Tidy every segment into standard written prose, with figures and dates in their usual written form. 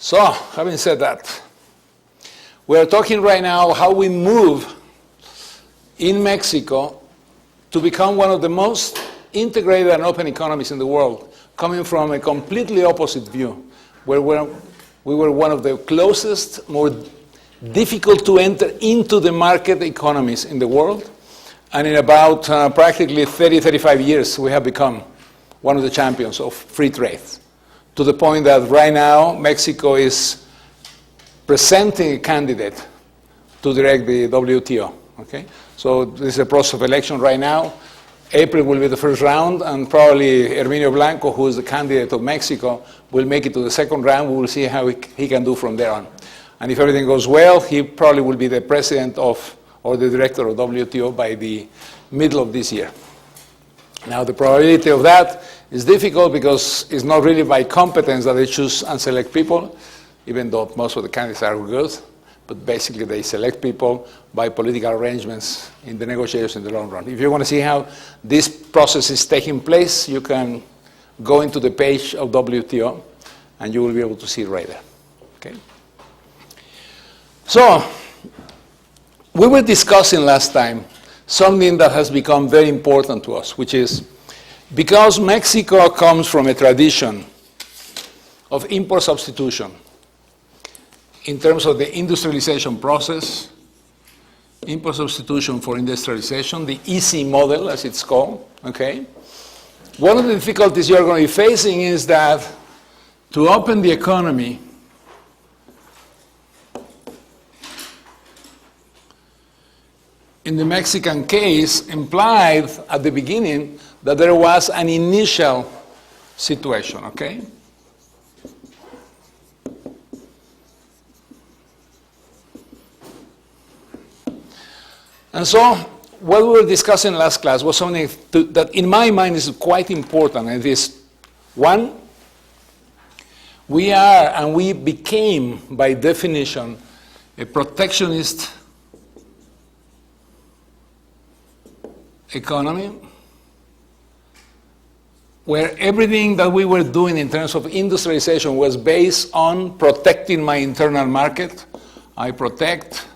So, having said that, we are talking right now how we move in Mexico to become one of the most integrated and open economies in the world, coming from a completely opposite view, where we were one of the closest, more difficult to enter into the market economies in the world. And in about practically 30, 35 years, we have become one of the champions of free trade, to the point that right now Mexico is presenting a candidate to direct the WTO. Okay? So this is a process of election right now. April will be the first round, and probably Herminio Blanco, who is the candidate of Mexico, will make it to the second round. We will see how he can do from there on. And if everything goes well, he probably will be the president of, or the director of WTO by the middle of this year. Now, the probability of that is difficult because it's not really by competence that they choose and select people, even though most of the candidates are good. But basically, they select people by political arrangements in the negotiations in the long run. If you want to see how this process is taking place, you can go into the page of WTO, and you will be able to see it right there. Okay? So, we were discussing last time something that has become very important to us, which is because Mexico comes from a tradition of import substitution in terms of the industrialization process, import substitution for industrialization, the EC model, as it's called, okay? One of the difficulties you're going to be facing is that to open the economy, in the Mexican case, implied at the beginning that there was an initial situation, okay? And so, what we were discussing last class was something that in my mind is quite important, and it is, one, we are and we became, by definition, a protectionist economy, where everything that we were doing in terms of industrialization was based on protecting my internal market. I protect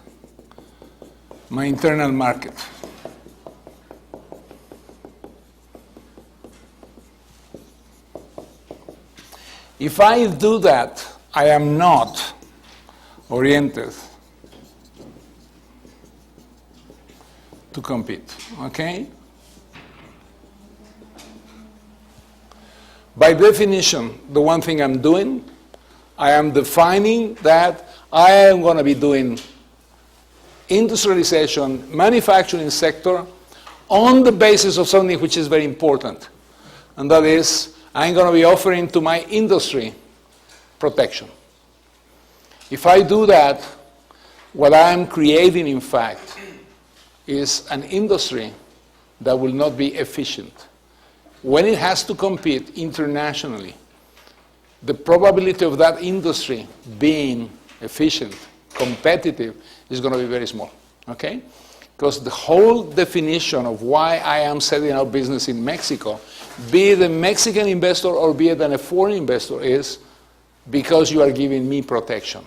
my internal market. If I do that, I am not oriented to compete, okay? By definition, the one thing I'm doing, I am defining that I am going to be doing industrialization, manufacturing sector on the basis of something which is very important. And that is, I'm going to be offering to my industry protection. If I do that, what I'm creating, in fact, is an industry that will not be efficient. When it has to compete internationally, the probability of that industry being efficient, competitive, is going to be very small, okay? Because the whole definition of why I am setting up business in Mexico, be it a Mexican investor or be it a foreign investor, is because you are giving me protection.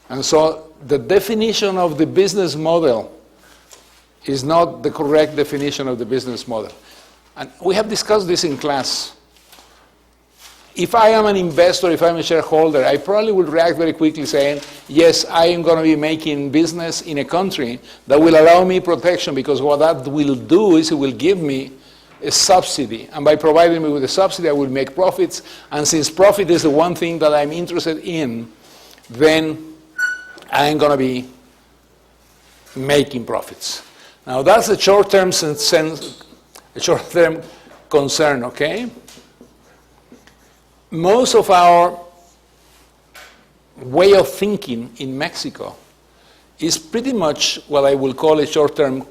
And so the definition of the business model is not the correct definition of the business model. And we have discussed this in class. If I am an investor, if I'm a shareholder, I probably would react very quickly saying, yes, I am going to be making business in a country that will allow me protection, because what that will do is it will give me a subsidy. And by providing me with a subsidy, I will make profits. And since profit is the one thing that I'm interested in, then I'm going to be making profits. Now, that's a short-term concern, okay? Most of our way of thinking in Mexico is pretty much what I will call a short-term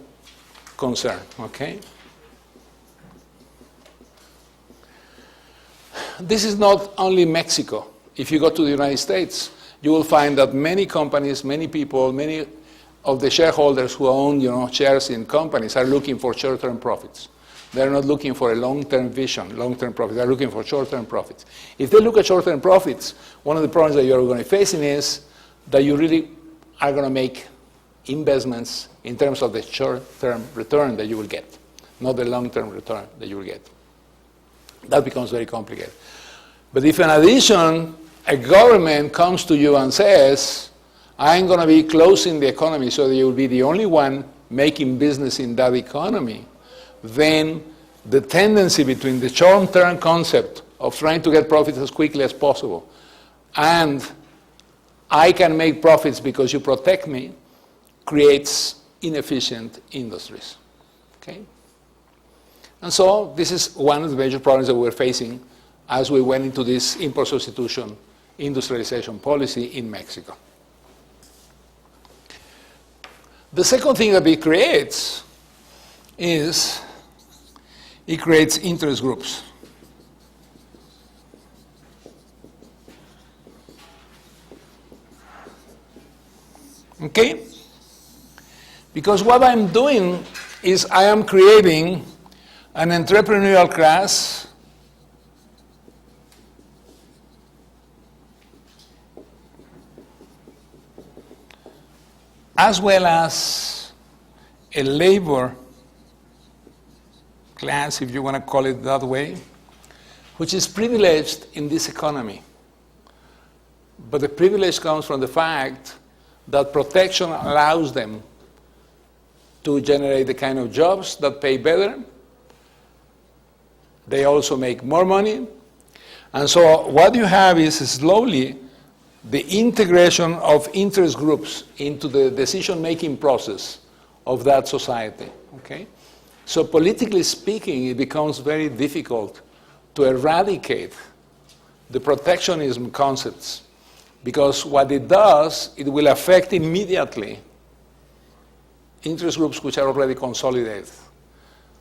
concern, okay? This is not only Mexico. If you go to the United States, you will find that many companies, many people, many of the shareholders who own, shares in companies are looking for short-term profits. They're not looking for a long-term vision, long-term profit. They're looking for short-term profits. If they look at short-term profits, one of the problems that you're going to be facing is that you really are going to make investments in terms of the short-term return that you will get, not the long-term return that you will get. That becomes very complicated. But if in addition, a government comes to you and says, I'm going to be closing the economy so that you will be the only one making business in that economy, then the tendency between the short-term concept of trying to get profits as quickly as possible and I can make profits because you protect me creates inefficient industries. Okay? And so this is one of the major problems that we're facing as we went into this import substitution industrialization policy in Mexico. The second thing that it creates is it creates interest groups. Okay? Because what I'm doing is I am creating an entrepreneurial class as well as a labor class, if you want to call it that way, which is privileged in this economy. But the privilege comes from the fact that protection allows them to generate the kind of jobs that pay better. They also make more money. And so what you have is slowly the integration of interest groups into the decision-making process of that society. Okay? So politically speaking, it becomes very difficult to eradicate the protectionism concepts, because what it does, it will affect immediately interest groups which are already consolidated.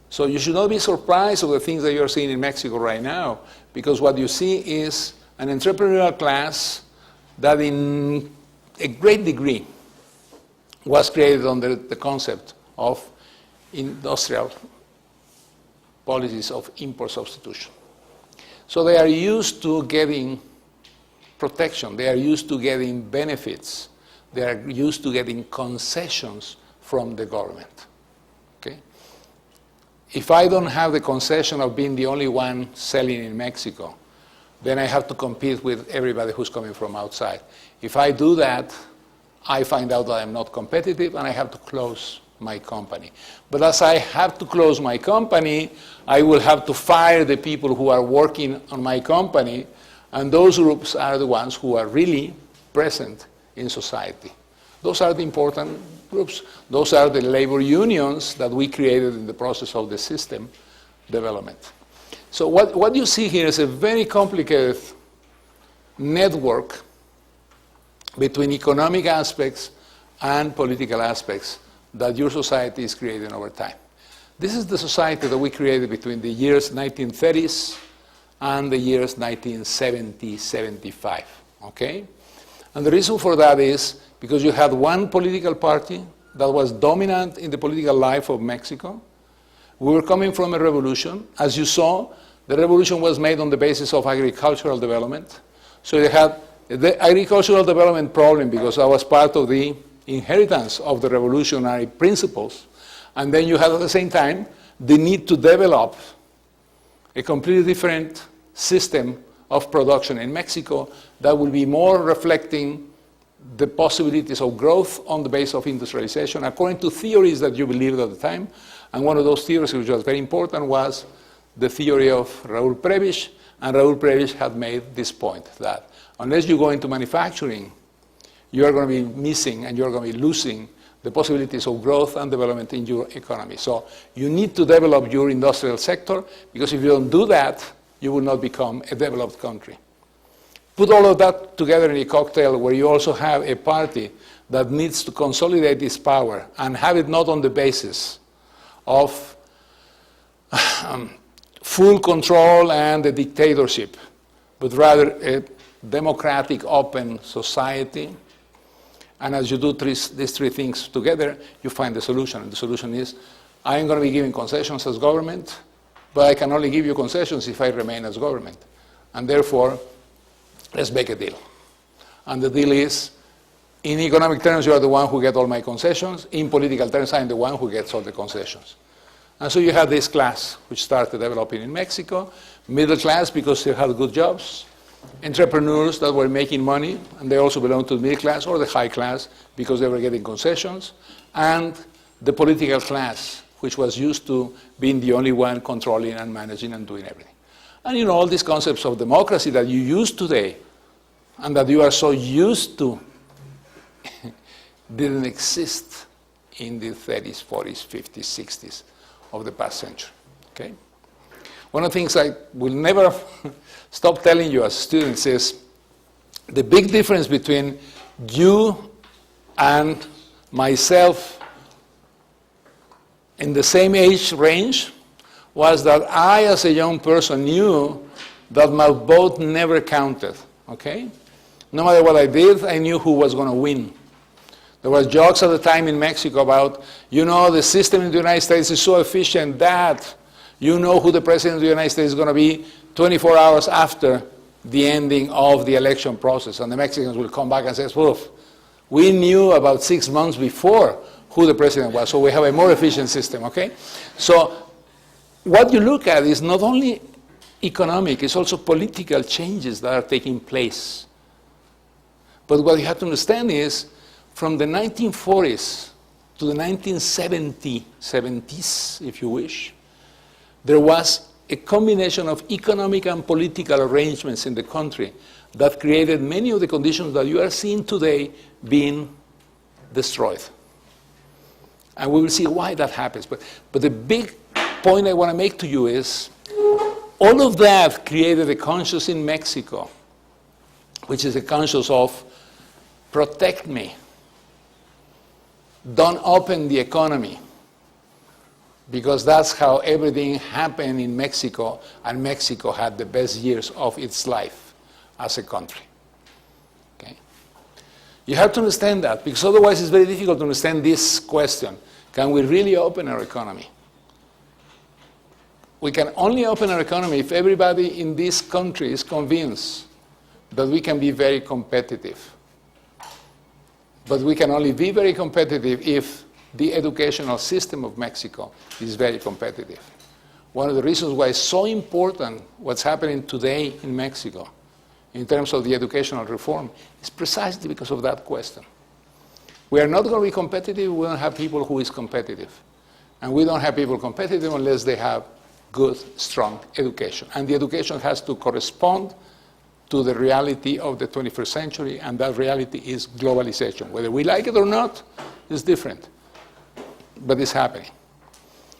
So you should not be surprised of the things that you're seeing in Mexico right now, because what you see is an entrepreneurial class that in a great degree was created under the concept of industrial policies of import substitution. So they are used to getting protection. They are used to getting benefits. They are used to getting concessions from the government. Okay? If I don't have the concession of being the only one selling in Mexico, then I have to compete with everybody who's coming from outside. If I do that, I find out that I'm not competitive and I have to close my company. But as I have to close my company, I will have to fire the people who are working on my company, and those groups are the ones who are really present in society. Those are the important groups. Those are the labor unions that we created in the process of the system development. So what you see here is a very complicated network between economic aspects and political aspects that your society is creating over time. This is the society that we created between the years 1930s and the years 1970-75, okay? And the reason for that is because you had one political party that was dominant in the political life of Mexico. We were coming from a revolution. As you saw, the revolution was made on the basis of agricultural development. So you had the agricultural development problem because that was part of the inheritance of the revolutionary principles. And then you had at the same time the need to develop a completely different system of production in Mexico that will be more reflecting the possibilities of growth on the base of industrialization according to theories that you believed at the time. And one of those theories, which was very important, was the theory of Raúl Prebisch. And Raúl Prebisch had made this point, that unless you go into manufacturing, you are going to be missing and you are going to be losing the possibilities of growth and development in your economy. So you need to develop your industrial sector, because if you don't do that, you will not become a developed country. Put all of that together in a cocktail where you also have a party that needs to consolidate its power and have it not on the basis of full control and a dictatorship, but rather a democratic, open society. And as you do these three things together, you find the solution. And the solution is, I'm going to be giving concessions as government, but I can only give you concessions if I remain as government. And therefore, let's make a deal. And the deal is, in economic terms, you are the one who gets all my concessions. In political terms, I'm the one who gets all the concessions. And so you have this class, which started developing in Mexico, middle class because they had good jobs, entrepreneurs that were making money, and they also belonged to the middle class or the high class because they were getting concessions, and the political class, which was used to being the only one controlling and managing and doing everything. And you know, all these concepts of democracy that you use today and that you are so used to didn't exist in the 30s, 40s, 50s, 60s of the past century. Okay? One of the things I will never stop telling you as students is the big difference between you and myself in the same age range was that I, as a young person, knew that my vote never counted. Okay? No matter what I did, I knew who was going to win. There were jokes at the time in Mexico about, you know, the system in the United States is so efficient that you know who the president of the United States is going to be 24 hours after the ending of the election process. And the Mexicans will come back and say, "Oof, we knew about 6 months before who the president was, so we have a more efficient system," okay? So what you look at is not only economic, it's also political changes that are taking place. But what you have to understand is, from the 1940s to the 1970s, if you wish, there was a combination of economic and political arrangements in the country that created many of the conditions that you are seeing today being destroyed. And we will see why that happens. But the big point I want to make to you is, all of that created a conscience in Mexico, which is a conscience of protect me. Don't open the economy, because that's how everything happened in Mexico, and Mexico had the best years of its life as a country. Okay? You have to understand that, because otherwise it's very difficult to understand this question. Can we really open our economy? We can only open our economy if everybody in this country is convinced that we can be very competitive. But we can only be very competitive if the educational system of Mexico is very competitive. One of the reasons why it's so important what's happening today in Mexico in terms of the educational reform is precisely because of that question. We are not going to be competitive, we don't have people who is competitive. And we don't have people competitive unless they have good, strong education. And the education has to correspond to the reality of the 21st century, and that reality is globalization. Whether we like it or not is different, but it's happening.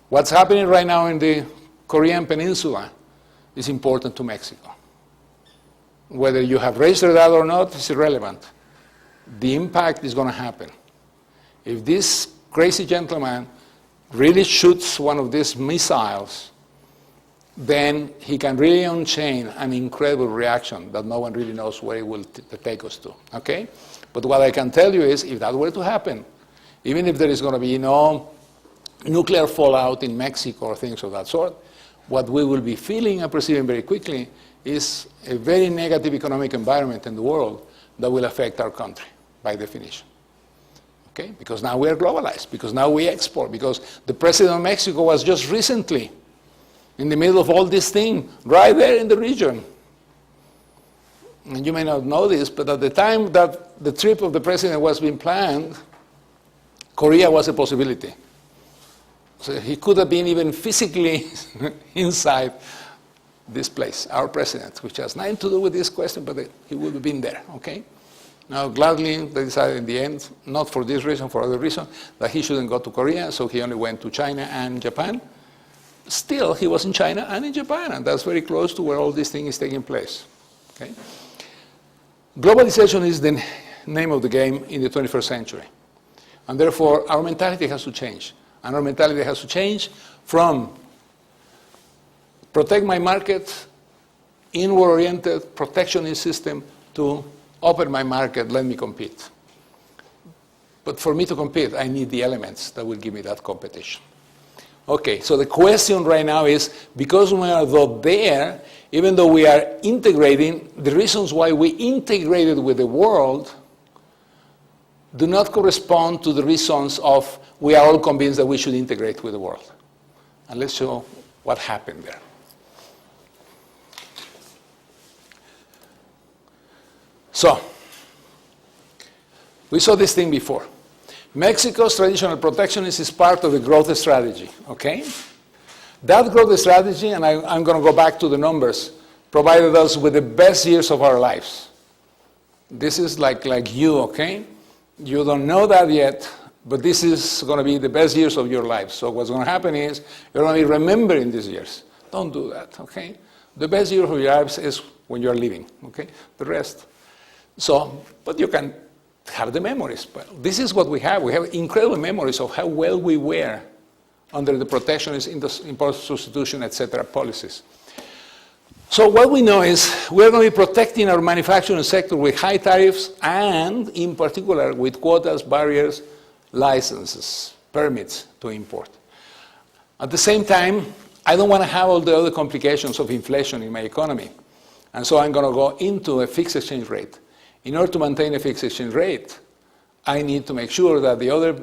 What's happening right now in the Korean Peninsula is important to Mexico. Whether you have registered that or not is irrelevant. The impact is going to happen. If this crazy gentleman really shoots one of these missiles, then he can really unchain an incredible reaction that no one really knows where it will take us to, okay? But what I can tell you is, if that were to happen, even if there is going to be no nuclear fallout in Mexico or things of that sort, what we will be feeling and perceiving very quickly is a very negative economic environment in the world that will affect our country, by definition. Okay? Because now we are globalized, because now we export, because the president of Mexico was just recently in the middle of all this thing, right there in the region. And you may not know this, but at the time that the trip of the president was being planned, Korea was a possibility. So he could have been even physically inside this place, our president, which has nothing to do with this question, but he would have been there, okay? Now, gladly, they decided in the end, not for this reason, for other reason, that he shouldn't go to Korea, so he only went to China and Japan. Still, he was in China and in Japan, and that's very close to where all this thing is taking place. Okay? Globalization is the name of the game in the 21st century. And therefore, our mentality has to change. And our mentality has to change from protect my market, inward-oriented protectionist system, to open my market, let me compete. But for me to compete, I need the elements that will give me that competition. Okay, so the question right now is, because we are not there, even though we are integrating, the reasons why we integrated with the world do not correspond to the reasons of we are all convinced that we should integrate with the world. And let's show what happened there. So, we saw this thing before. Mexico's traditional protectionism is part of the growth strategy, okay? That growth strategy, and I'm going to go back to the numbers, provided us with the best years of our lives. This is like you, okay? You don't know that yet, but this is going to be the best years of your life. So what's going to happen is you're going to be remembering these years. Don't do that, okay? The best year of your lives is when you're living, okay? The rest. So, but you can have the memories. But this is what we have. We have incredible memories of how well we were under the protectionist, import substitution, etc. policies. So what we know is we're going to be protecting our manufacturing sector with high tariffs and, in particular, with quotas, barriers, licenses, permits to import. At the same time, I don't want to have all the other complications of inflation in my economy. And so I'm going to go into a fixed exchange rate. In order to maintain a fixed exchange rate, I need to make sure that the other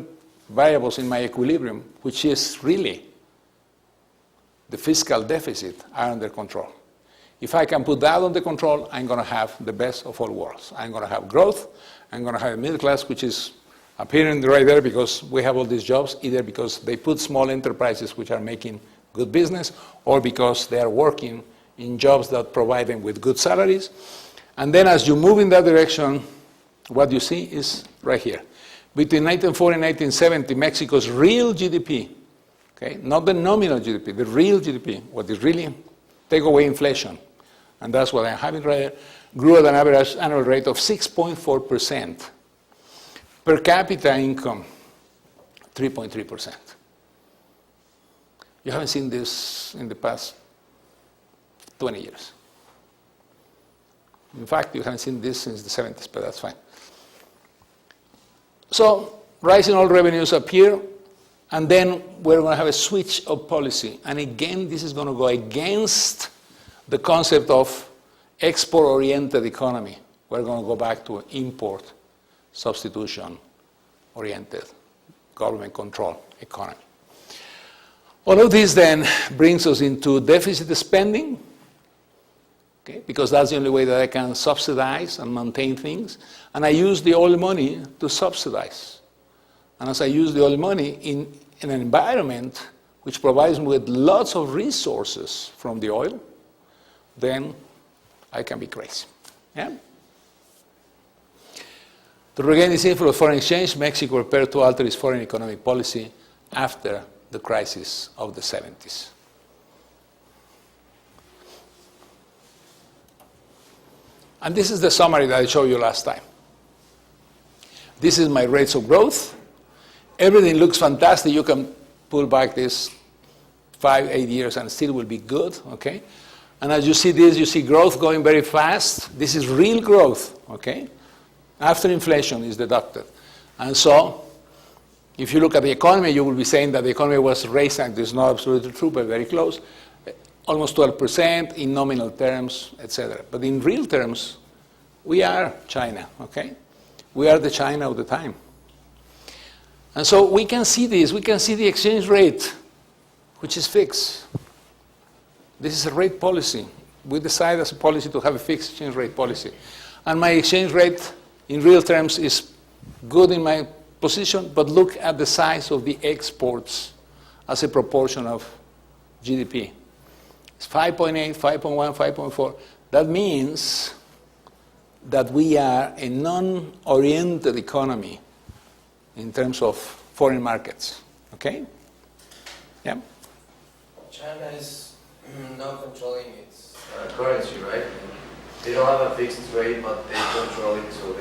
variables in my equilibrium, which is really the fiscal deficit, are under control. If I can put that under control, I'm going to have the best of all worlds. I'm going to have growth. I'm going to have a middle class, which is appearing right there because we have all these jobs, either because they put small enterprises which are making good business, or because they are working in jobs that provide them with good salaries. And then as you move in that direction, what you see is right here. Between 1940 and 1970, Mexico's real GDP, okay, not the nominal GDP, the real GDP, what is really, take away inflation, and that's what I'm having right here, grew at an average annual rate of 6.4%. Per capita income, 3.3%. You haven't seen this in the past 20 years. In fact, you haven't seen this since the 70s, but that's fine. So, rising oil revenues appear, and then we're going to have a switch of policy. And again, this is going to go against the concept of export-oriented economy. We're going to go back to import substitution-oriented, government control economy. All of this then brings us into deficit spending, okay, because that's the only way that I can subsidize and maintain things. And I use the oil money to subsidize. And as I use the oil money in an environment which provides me with lots of resources from the oil, then I can be crazy. Yeah? To regain this inflow of foreign exchange, Mexico prepared to alter its foreign economic policy after the crisis of the 70s. And this is the summary that I showed you last time. This is my rates of growth. Everything looks fantastic. You can pull back this 5-8 years and still will be good, okay? And as you see this, you see growth going very fast. This is real growth, okay? After inflation is deducted. And so, if you look at the economy, you will be saying that the economy was raised, and this is not absolutely true, but very close, almost 12% in nominal terms, etc. But in real terms, we are China, okay? We are the China of the time. And so we can see this. We can see the exchange rate, which is fixed. This is a rate policy. We decide as a policy to have a fixed exchange rate policy. And my exchange rate in real terms is good in my position, but look at the size of the exports as a proportion of GDP. It's 5.8, 5.1, 5.4. That means that we are a non-oriented economy in terms of foreign markets. Okay? Yeah? China is not controlling its currency, right? They don't have a fixed rate, but they control it, so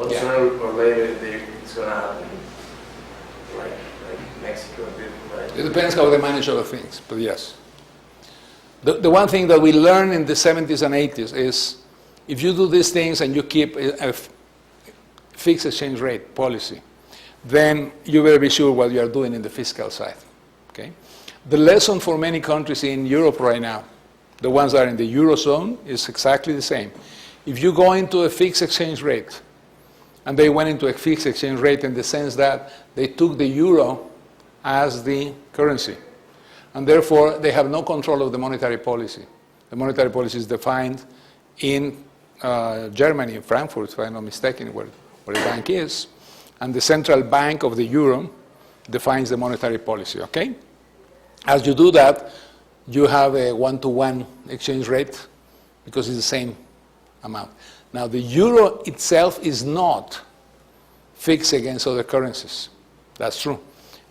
sooner or later it's going to happen. Like Mexico did, right? It depends how they manage other things, but yes. The one thing that we learned in the 70s and 80s is if you do these things and you keep a fixed exchange rate policy, then you better be sure what you are doing in the fiscal side. Okay? The lesson for many countries in Europe right now, the ones that are in the Eurozone, is exactly the same. If you go into a fixed exchange rate, and they went into a fixed exchange rate in the sense that they took the euro as the currency, and therefore they have no control of the monetary policy. The monetary policy is defined in Germany, in Frankfurt, if I'm not mistaken, where the bank is, and the central bank of the euro defines the monetary policy, okay? As you do that, you have a one-to-one exchange rate because it's the same amount. Now, the euro itself is not fixed against other currencies. That's true.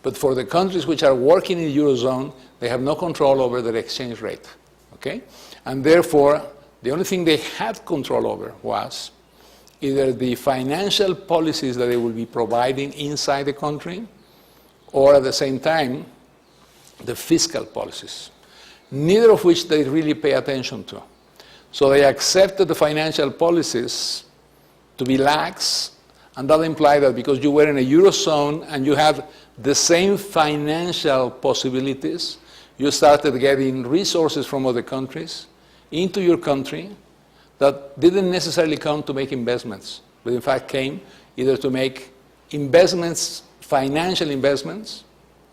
But for the countries which are working in the Eurozone, they have no control over their exchange rate, okay? And therefore, the only thing they had control over was either the financial policies that they will be providing inside the country, or at the same time, the fiscal policies, neither of which they really pay attention to. So they accepted the financial policies to be lax, and that implied that because you were in a Eurozone and you had the same financial possibilities, you started getting resources from other countries into your country that didn't necessarily come to make investments, but in fact came either to make investments, financial investments,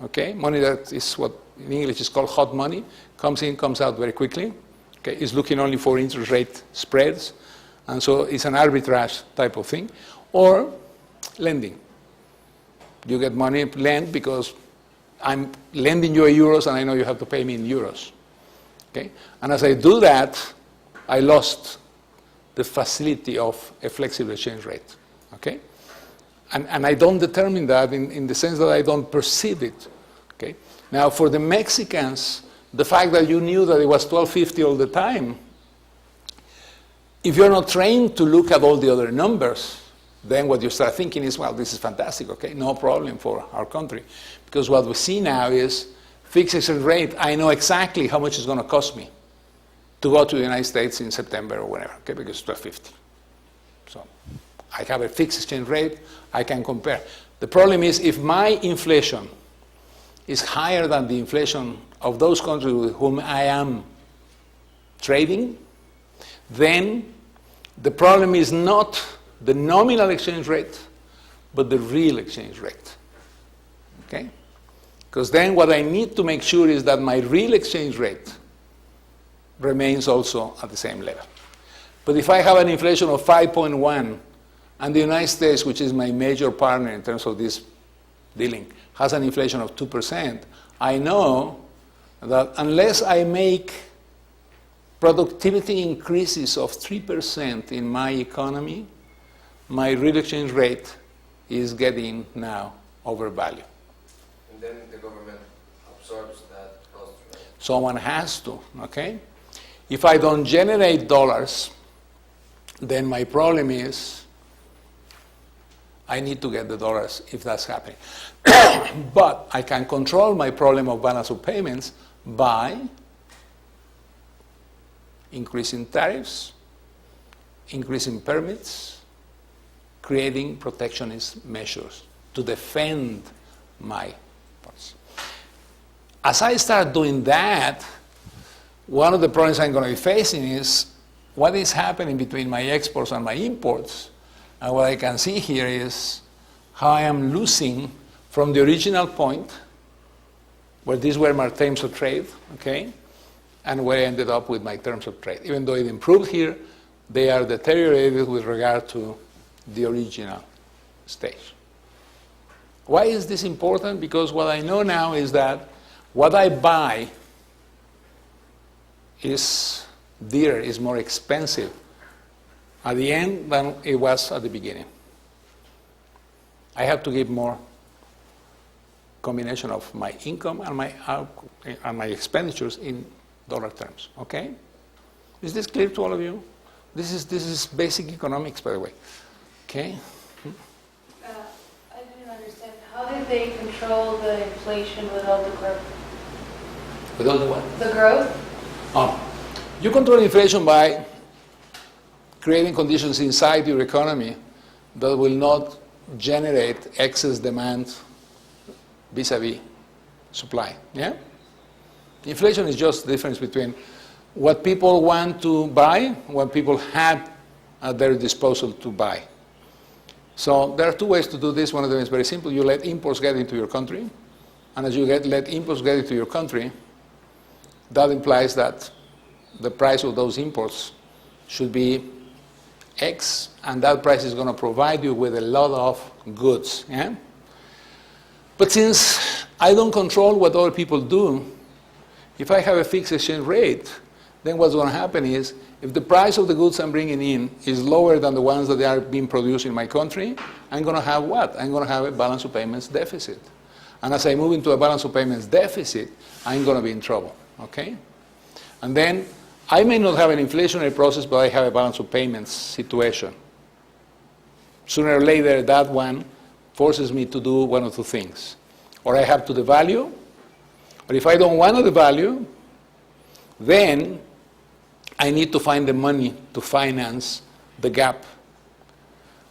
okay, money that is what in English is called hot money, comes in, comes out very quickly, okay, is looking only for interest rate spreads, and so it's an arbitrage type of thing, or lending. You get money lent because I'm lending you euros and I know you have to pay me in euros, okay, and as I do that, I lost the facility of a flexible exchange rate, okay, and I don't determine that in the sense that I don't perceive it. Okay. Now, for the Mexicans, the fact that you knew that it was 12.50 all the time, if you're not trained to look at all the other numbers, then what you start thinking is, well, this is fantastic, okay, no problem for our country. Because what we see now is fixed exchange rate, I know exactly how much it's going to cost me to go to the United States in September or whatever, okay, because it's 12.50. So I have a fixed exchange rate, I can compare. The problem is if my inflation is higher than the inflation of those countries with whom I am trading, then the problem is not the nominal exchange rate, but the real exchange rate, okay? Because then what I need to make sure is that my real exchange rate remains also at the same level. But if I have an inflation of 5.1 and the United States, which is my major partner in terms of this dealing, has an inflation of 2%, I know that unless I make productivity increases of 3% in my economy, my real exchange rate is getting now overvalued. And then the government absorbs that cost, right? Someone has to, okay? If I don't generate dollars, then my problem is I need to get the dollars if that's happening. But I can control my problem of balance of payments by increasing tariffs, increasing permits, creating protectionist measures to defend my policy. As I start doing that, one of the problems I'm going to be facing is what is happening between my exports and my imports. And what I can see here is how I am losing from the original point, where these were my terms of trade, okay, and where I ended up with my terms of trade. Even though it improved here, they are deteriorated with regard to the original stage. Why is this important? Because what I know now is that what I buy is dearer, is more expensive at the end than it was at the beginning. I have to give more combination of my income and my expenditures in dollar terms, okay? Is this clear to all of you? This is basic economics, by the way, okay? I didn't understand. How did they control the inflation with all the growth? With all the what? The growth? You control inflation by creating conditions inside your economy that will not generate excess demand vis-a-vis supply, yeah? Inflation is just the difference between what people want to buy, what people have at their disposal to buy. So there are two ways to do this. One of them is very simple. You let imports get into your country, and as you let imports get into your country, that implies that the price of those imports should be X, and that price is going to provide you with a lot of goods. Yeah? But since I don't control what other people do, if I have a fixed exchange rate, then what's going to happen is, if the price of the goods I'm bringing in is lower than the ones that are being produced in my country, I'm going to have what? I'm going to have a balance of payments deficit. And as I move into a balance of payments deficit, I'm going to be in trouble. Okay? And then I may not have an inflationary process, but I have a balance of payments situation. Sooner or later, that one forces me to do one of two things. Or I have to devalue, or if I don't want to devalue, then I need to find the money to finance the gap.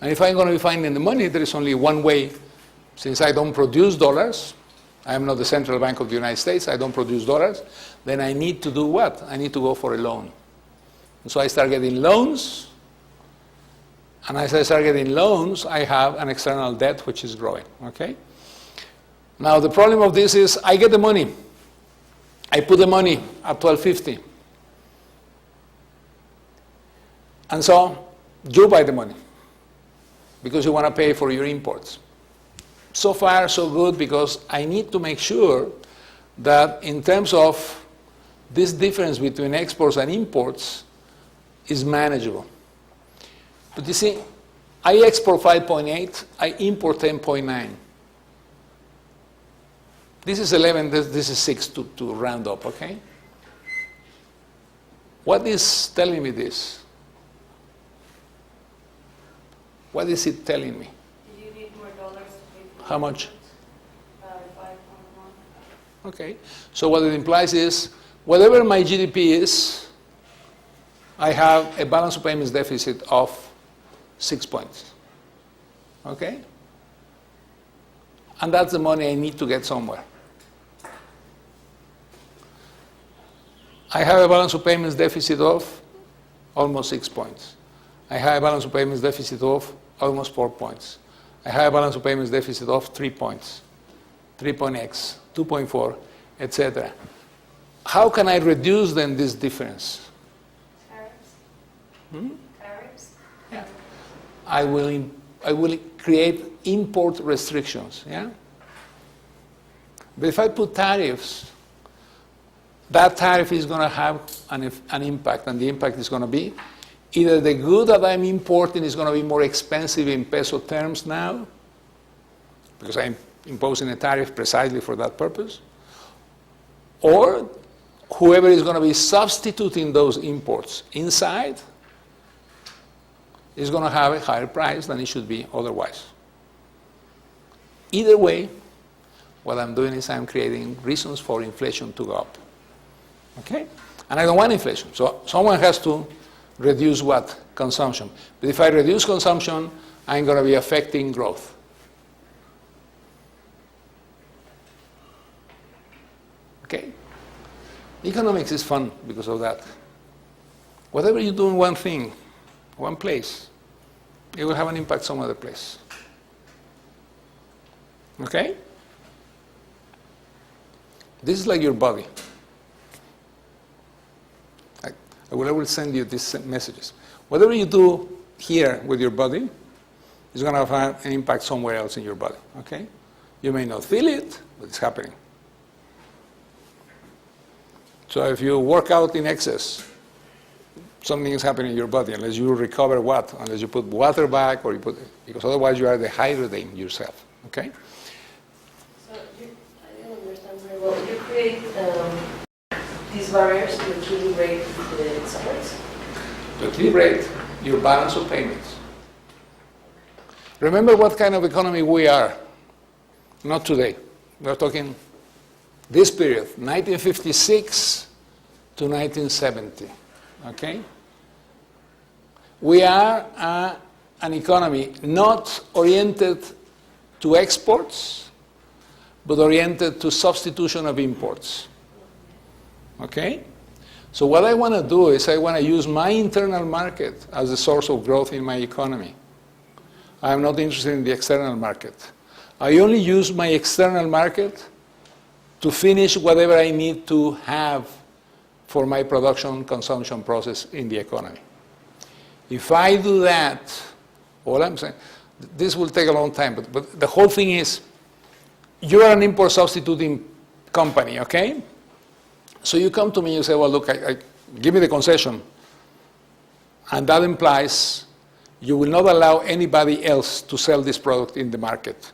And if I'm going to be finding the money, there is only one way. Since I don't produce dollars, I am not the central bank of the United States, I don't produce dollars, then I need to do what? I need to go for a loan. And so I start getting loans, and as I start getting loans, I have an external debt which is growing. Okay? Now the problem of this is, I get the money. I put the money at 1250. And so you buy the money because you want to pay for your imports. So far, so good, because I need to make sure that in terms of this difference between exports and imports is manageable. But you see, I export 5.8, I import 10.9. This is 11, this is 6 to round up, okay? What is telling me this? What is it telling me? Do you need more dollars to pay for How much? 5.1. Okay. So what it implies is, whatever my GDP is, I have a balance of payments deficit of 6 points. Okay? And that's the money I need to get somewhere. I have a balance of payments deficit of almost 6 points. I have a balance of payments deficit of almost 4 points. I have a balance of payments deficit of 3 points, 3.x, 2.4, etc. How can I reduce then this difference? Tariffs? Tariffs? Yeah. I will create import restrictions. Yeah? But if I put tariffs, that tariff is going to have an impact, and the impact is going to be either the good that I'm importing is going to be more expensive in peso terms now, because I'm imposing a tariff precisely for that purpose, or whoever is going to be substituting those imports inside is going to have a higher price than it should be otherwise. Either way, what I'm doing is I'm creating reasons for inflation to go up. Okay? And I don't want inflation. So someone has to reduce what? Consumption. But if I reduce consumption, I'm going to be affecting growth. Okay? Economics is fun because of that. Whatever you do in one thing, one place, it will have an impact some other place. Okay? This is like your body. I will send you these messages. Whatever you do here with your body is going to have an impact somewhere else in your body. Okay? You may not feel it, but it's happening. So if you work out in excess, something is happening in your body, unless you recover what? Unless you put water back, or because otherwise you are dehydrating yourself. Okay? So I don't understand very well. You create these barriers to equilibrate the supplies? To equilibrate your balance of payments. Remember what kind of economy we are. Not today. We're talking this period, 1956 to 1970. Okay? We are an economy not oriented to exports, but oriented to substitution of imports. okay? So what I want to do is I want to use my internal market as a source of growth in my economy. I'm not interested in the external market. I only use my external market to finish whatever I need to have for my production consumption process in the economy. If I do that, all I'm saying, this will take a long time, but the whole thing is, you are an import substituting company, okay? So you come to me and you say, well, look, give me the concession. And that implies you will not allow anybody else to sell this product in the market.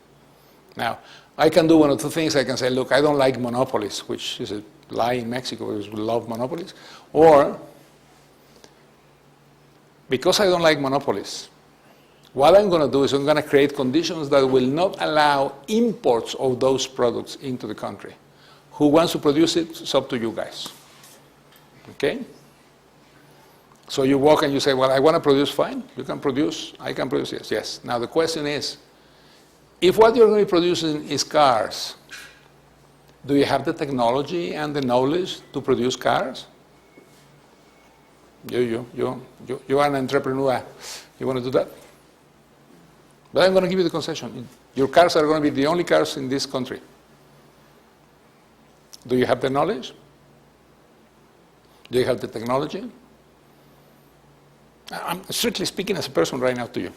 Now, I can do one of two things. I can say, look, I don't like monopolies, which is a lie in Mexico, because we love monopolies. Or, because I don't like monopolies, what I'm going to do is I'm going to create conditions that will not allow imports of those products into the country. Who wants to produce it, it's up to you guys. Okay? So you walk and you say, well, I want to produce, fine. You can produce, I can produce, yes, yes. Now the question is, if what you're going to be producing is cars, do you have the technology and the knowledge to produce cars? You are an entrepreneur. You want to do that? But I'm going to give you the concession. Your cars are going to be the only cars in this country. Do you have the knowledge? Do you have the technology? I'm strictly speaking as a person right now to you.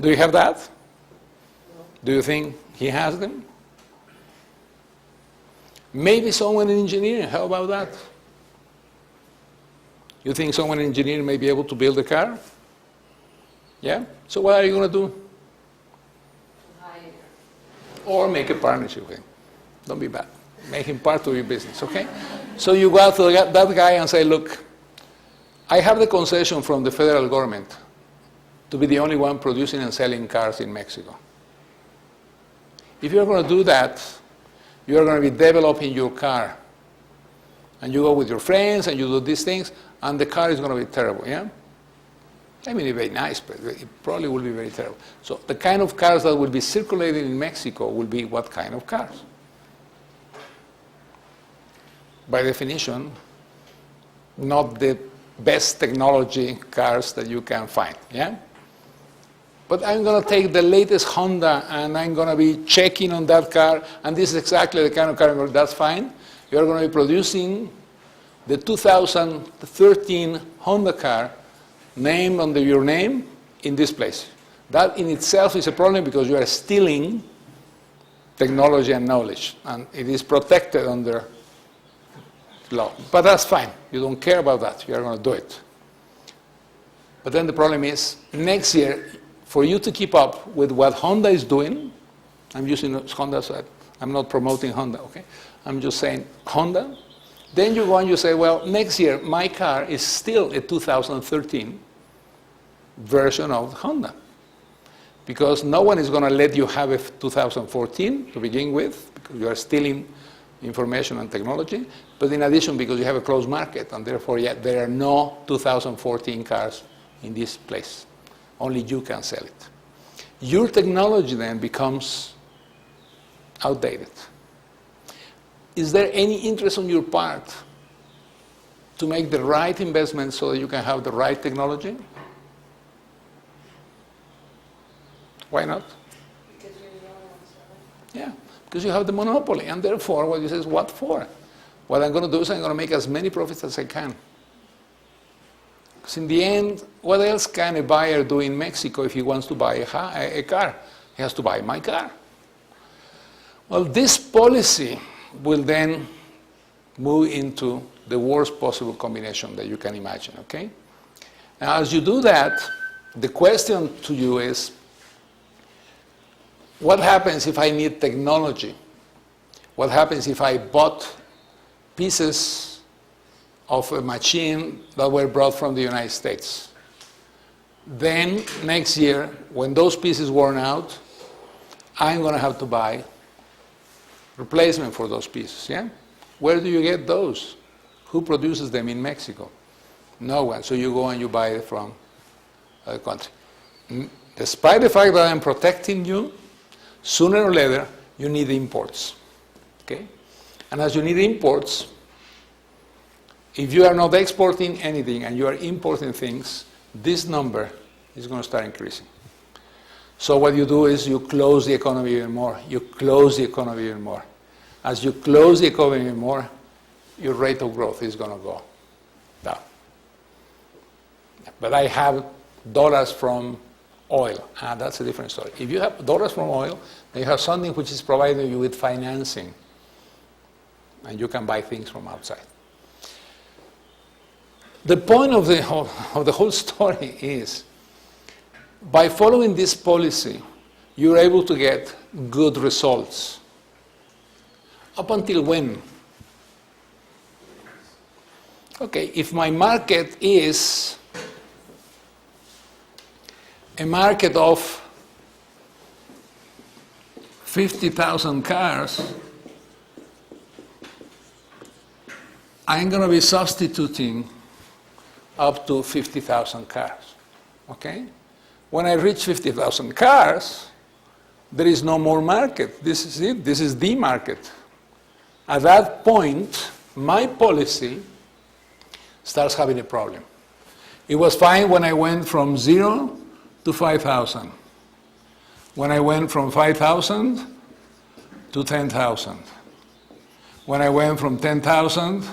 Do you have that? No. Do you think he has them? Maybe someone in engineering, how about that? You think someone in engineering may be able to build a car? Yeah? So what are you going to do? Hire. Or make a partnership with him. Don't be bad. Make him part of your business, okay? So you go out to that guy and say, look, I have the concession from the federal government to be the only one producing and selling cars in Mexico. If you're going to do that, you're going to be developing your car. And you go with your friends and you do these things, and the car is going to be terrible, yeah? I mean, it's very nice, but it probably will be very terrible. So the kind of cars that will be circulating in Mexico will be what kind of cars? By definition, not the best technology cars that you can find, yeah? But I'm going to take the latest Honda and I'm going to be checking on that car, and this is exactly the kind of car, that's fine. You're going to be producing the 2013 Honda car named under your name in this place. That in itself is a problem because you are stealing technology and knowledge, and it is protected under law. But that's fine. You don't care about that. You are going to do it. But then the problem is, next year, for you to keep up with what Honda is doing, I'm using Honda, so I'm not promoting Honda, okay? I'm just saying Honda. Then you go and you say, well, next year, my car is still a 2013 version of Honda. Because no one is going to let you have a 2014 to begin with, because you are stealing information and technology, but in addition, because you have a closed market, and therefore, yeah, there are no 2014 cars in this place. Only you can sell it. Your technology then becomes outdated. Is there any interest on your part to make the right investment so that you can have the right technology? Why not? Because you're the only one selling. Yeah, because you have the monopoly, and therefore what you say is, what for? What I'm going to do is I'm going to make as many profits as I can. Because in the end, what else can a buyer do in Mexico if he wants to buy a car? He has to buy my car. Well, this policy will then move into the worst possible combination that you can imagine, okay? Now, as you do that, the question to you is, what happens if I need technology? What happens if I bought pieces of a machine that were brought from the United States? Then next year, when those pieces worn out, I'm going to have to buy replacement for those pieces, yeah? Where do you get those? Who produces them in Mexico? No one. So you go and you buy it from a country. Despite the fact that I'm protecting you, sooner or later, you need imports, okay? And as you need imports, If you are not exporting anything and you are importing things, this number is going to start increasing. So what you do is you close the economy even more. You close the economy even more. As you close the economy even more, your rate of growth is going to go down. But I have dollars from oil. That's a different story. If you have dollars from oil, then you have something which is providing you with financing. And you can buy things from outside. The point of the whole story is, by following this policy, you're able to get good results. Up until when? Okay, if my market is a market of 50,000 cars, I'm going to be substituting up to 50,000 cars, okay? When I reach 50,000 cars, there is no more market. This is it. This is the market. At that point, my policy starts having a problem. It was fine when I went from 0 to 5,000. When I went from 5,000 to 10,000. When I went from 10,000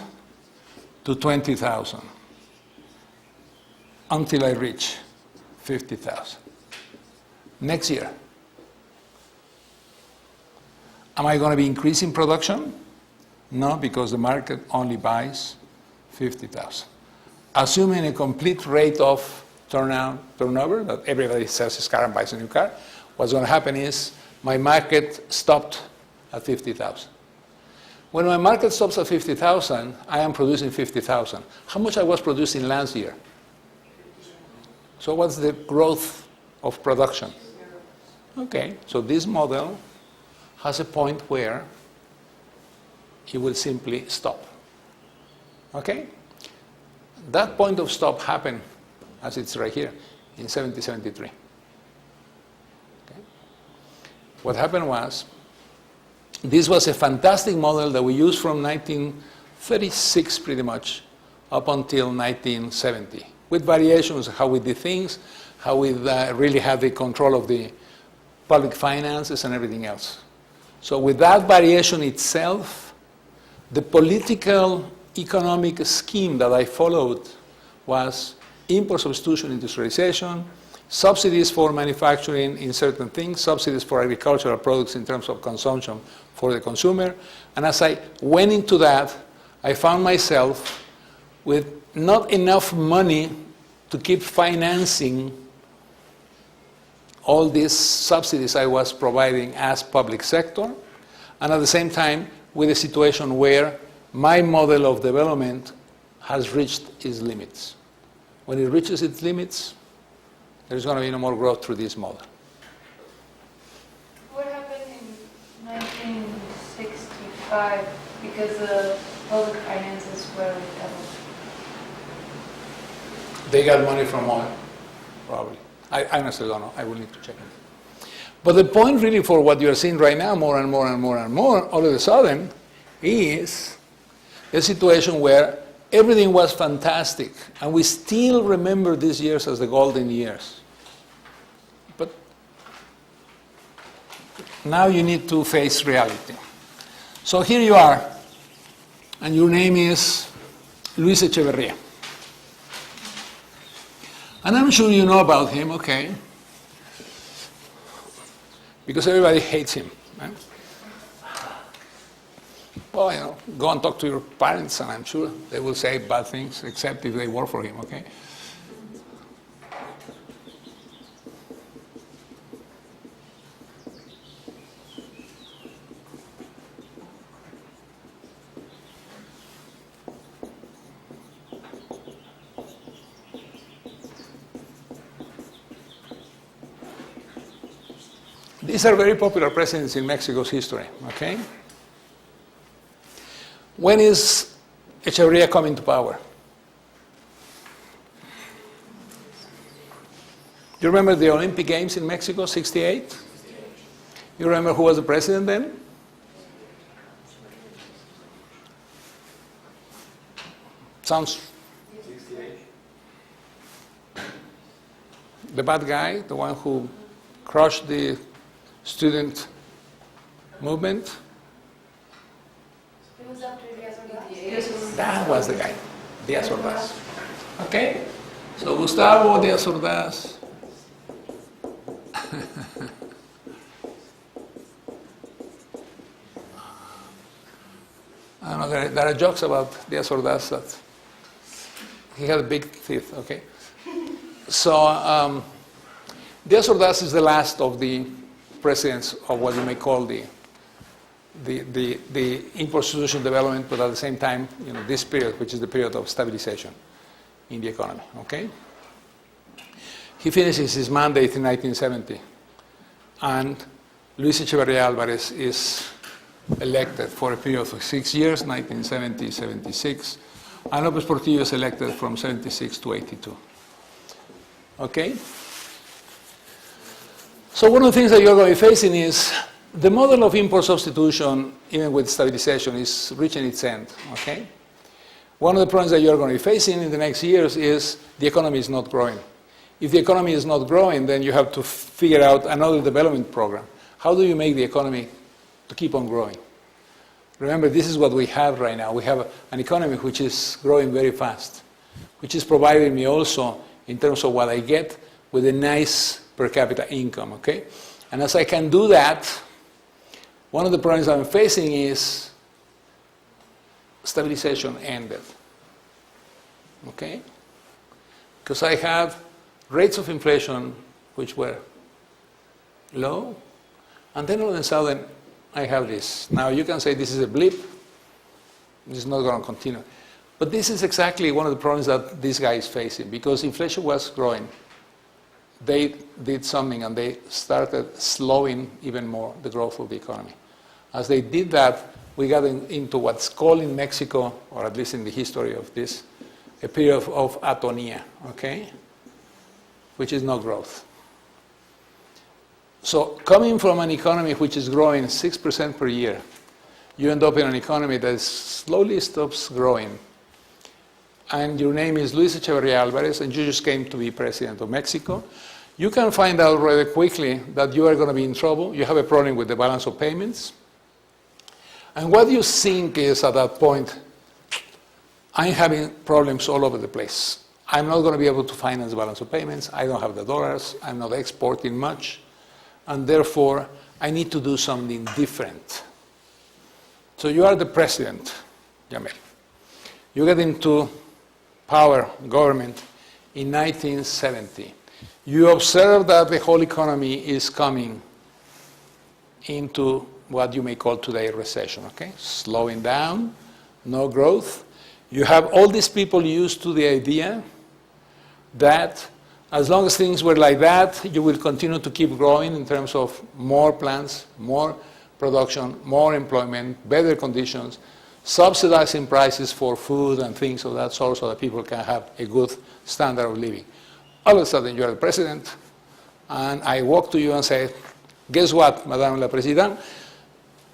to 20,000. Until I reach 50,000. Next year, am I going to be increasing production? No, because the market only buys 50,000. Assuming a complete rate of turnover, that everybody sells his car and buys a new car, what's going to happen is my market stopped at 50,000. When my market stops at 50,000, I am producing 50,000. How much I was producing last year? So what's the growth of production? Okay, so this model has a point where it will simply stop. Okay? That point of stop happened, as it's right here, in 1773. Okay? What happened was, this was a fantastic model that we used from 1936 pretty much up until 1970. With variations, how we did things, how we really had the control of the public finances and everything else. So with that variation itself, the political economic scheme that I followed was import substitution industrialization, subsidies for manufacturing in certain things, subsidies for agricultural products in terms of consumption for the consumer. And as I went into that, I found myself with not enough money to keep financing all these subsidies I was providing as public sector, and at the same time with a situation where my model of development has reached its limits. When it reaches its limits, there's going to be no more growth through this model. What happened in 1965 because the public finances were doubled? They got money from oil, probably. I honestly don't know. I will need to check it. But the point really for what you're seeing right now, more and more and more and more, all of a sudden, is a situation where everything was fantastic, and we still remember these years as the golden years. But now you need to face reality. So here you are, and your name is Luis Echeverría. And I'm sure you know about him, okay? Because everybody hates him. Right? Well, you know, go and talk to your parents, and I'm sure they will say bad things, except if they work for him, okay? These are very popular presidents in Mexico's history, okay? When is Echeverría coming to power? Do you remember the Olympic Games in Mexico, 68? You remember who was the president then? Sounds... The bad guy, the one who crushed the student movement. It was after Díaz-Ordaz. That was the guy, Díaz Ordaz. Okay? So Gustavo Díaz Ordaz. I don't know, there are jokes about Díaz Ordaz that he had big teeth, okay? So Díaz Ordaz is the last of the presidents of what you may call the import substitution development, but at the same time, this period, which is the period of stabilization in the economy, okay? He finishes his mandate in 1970, and Luis Echeverría Álvarez is elected for a period of 6 years, 1970-76, and López Portillo is elected from 76 to 82. Okay? So one of the things that you're going to be facing is the model of import substitution, even with stabilization, is reaching its end. Okay? One of the problems that you're going to be facing in the next years is the economy is not growing. If the economy is not growing, then you have to figure out another development program. How do you make the economy to keep on growing? Remember, this is what we have right now. We have an economy which is growing very fast, which is providing me also, in terms of what I get, with a nice per capita income, okay? And as I can do that, one of the problems I'm facing is stabilization ended, okay? Because I have rates of inflation which were low, and then all of a sudden I have this. Now you can say this is a blip, this is not going to continue. But this is exactly one of the problems that this guy is facing, because inflation was growing. They did something and they started slowing even more the growth of the economy. As they did that, we got into what's called in Mexico, or at least in the history of this, a period of atonia, okay? Which is no growth. So coming from an economy which is growing 6% per year, you end up in an economy that slowly stops growing. And your name is Luis Echeverría Álvarez, and you just came to be president of Mexico. You can find out rather quickly that you are going to be in trouble. You have a problem with the balance of payments. And what you think is, at that point, I'm having problems all over the place. I'm not going to be able to finance balance of payments. I don't have the dollars. I'm not exporting much. And therefore, I need to do something different. So you are the president, Jamel. You get into power, government, in 1970. You observe that the whole economy is coming into what you may call today a recession, okay? Slowing down, no growth. You have all these people used to the idea that as long as things were like that, you will continue to keep growing in terms of more plants, more production, more employment, better conditions, subsidizing prices for food and things of that sort so that people can have a good standard of living. All of a sudden, you're the president, and I walk to you and say, guess what, Madame la Présidente?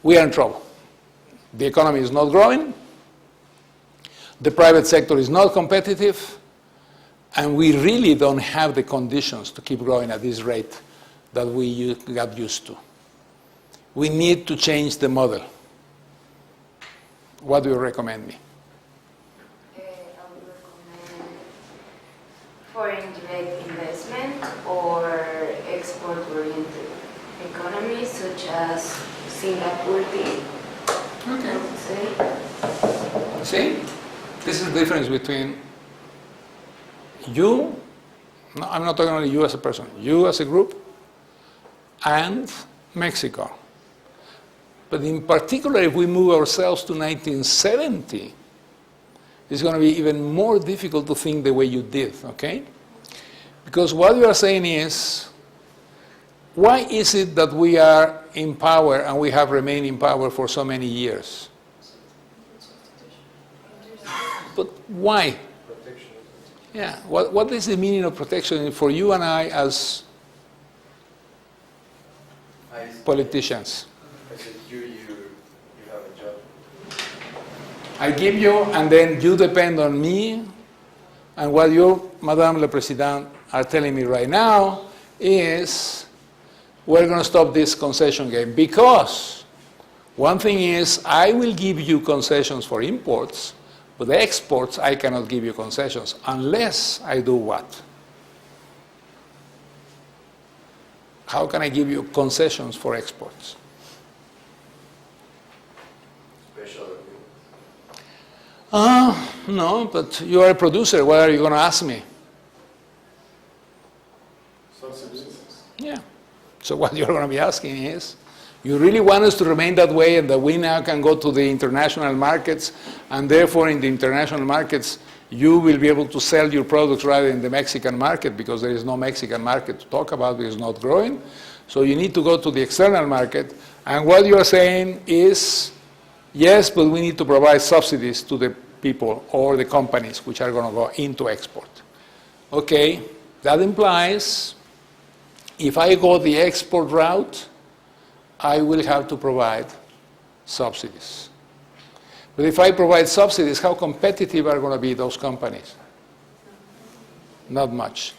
We are in trouble. The economy is not growing, the private sector is not competitive, and we really don't have the conditions to keep growing at this rate that we got used to. We need to change the model. What do you recommend me? I would recommend foreign direct investment or export-oriented economies such as Singapore did. Okay. I would say. See? This is the difference between you, no, I'm not talking only you as a person, you as a group, and Mexico. But in particular, if we move ourselves to 1970, it's going to be even more difficult to think the way you did, okay? Because what you are saying is, why is it that we are in power and we have remained in power for so many years? But why? Yeah, what is the meaning of protection for you and I as politicians? I said you have a job. I give you, and then you depend on me. And what you, Madame le Président, are telling me right now is we're going to stop this concession game. Because one thing is I will give you concessions for imports, but the exports I cannot give you concessions unless I do what? How can I give you concessions for exports? No, but you are a producer. What are you going to ask me? Subsidies. Yeah. So what you're going to be asking is, you really want us to remain that way and that we now can go to the international markets, and therefore in the international markets you will be able to sell your products rather than the Mexican market, because there is no Mexican market to talk about, because it's not growing. So you need to go to the external market. And what you are saying is, yes, but we need to provide subsidies to the people or the companies which are going to go into export. Okay, that implies if I go the export route, I will have to provide subsidies. But if I provide subsidies, how competitive are going to be those companies? Not much.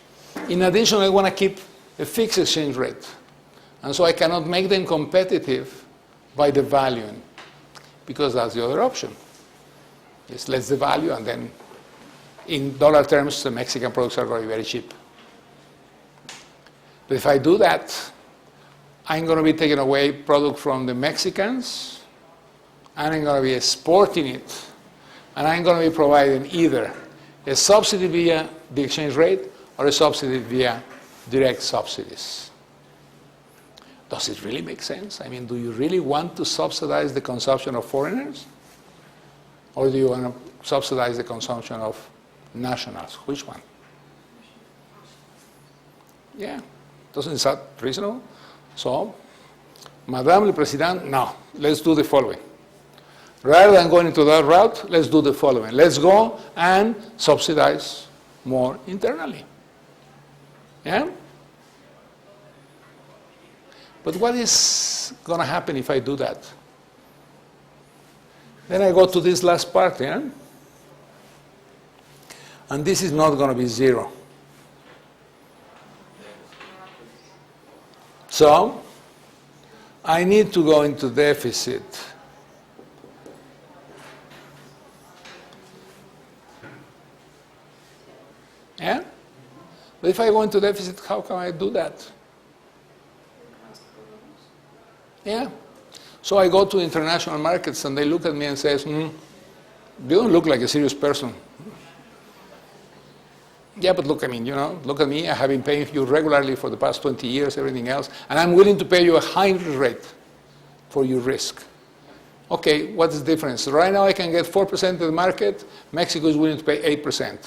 In addition, I want to keep a fixed exchange rate. And so I cannot make them competitive by devaluing, because that's the other option. It's let's devalue, and then in dollar terms, the Mexican products are going to be very cheap. But if I do that, I'm going to be taking away product from the Mexicans, and I'm going to be exporting it, and I'm going to be providing either a subsidy via the exchange rate or a subsidy via direct subsidies. Does it really make sense? I mean, do you really want to subsidize the consumption of foreigners? Or do you want to subsidize the consumption of nationals? Which one? Yeah. Doesn't it sound reasonable? So, Madame le Président, no. Let's do the following. Rather than going into that route, let's do the following. Let's go and subsidize more internally. Yeah? But what is going to happen if I do that? Then I go to this last part, yeah? And this is not going to be zero. So, I need to go into deficit. Yeah? But if I go into deficit, how can I do that? Yeah. So I go to international markets and they look at me and say, you don't look like a serious person. Yeah, but look, I mean, look at me. I have been paying you regularly for the past 20 years, everything else, and I'm willing to pay you a high rate for your risk. Okay, what's the difference? Right now I can get 4% of the market. Mexico is willing to pay 8%.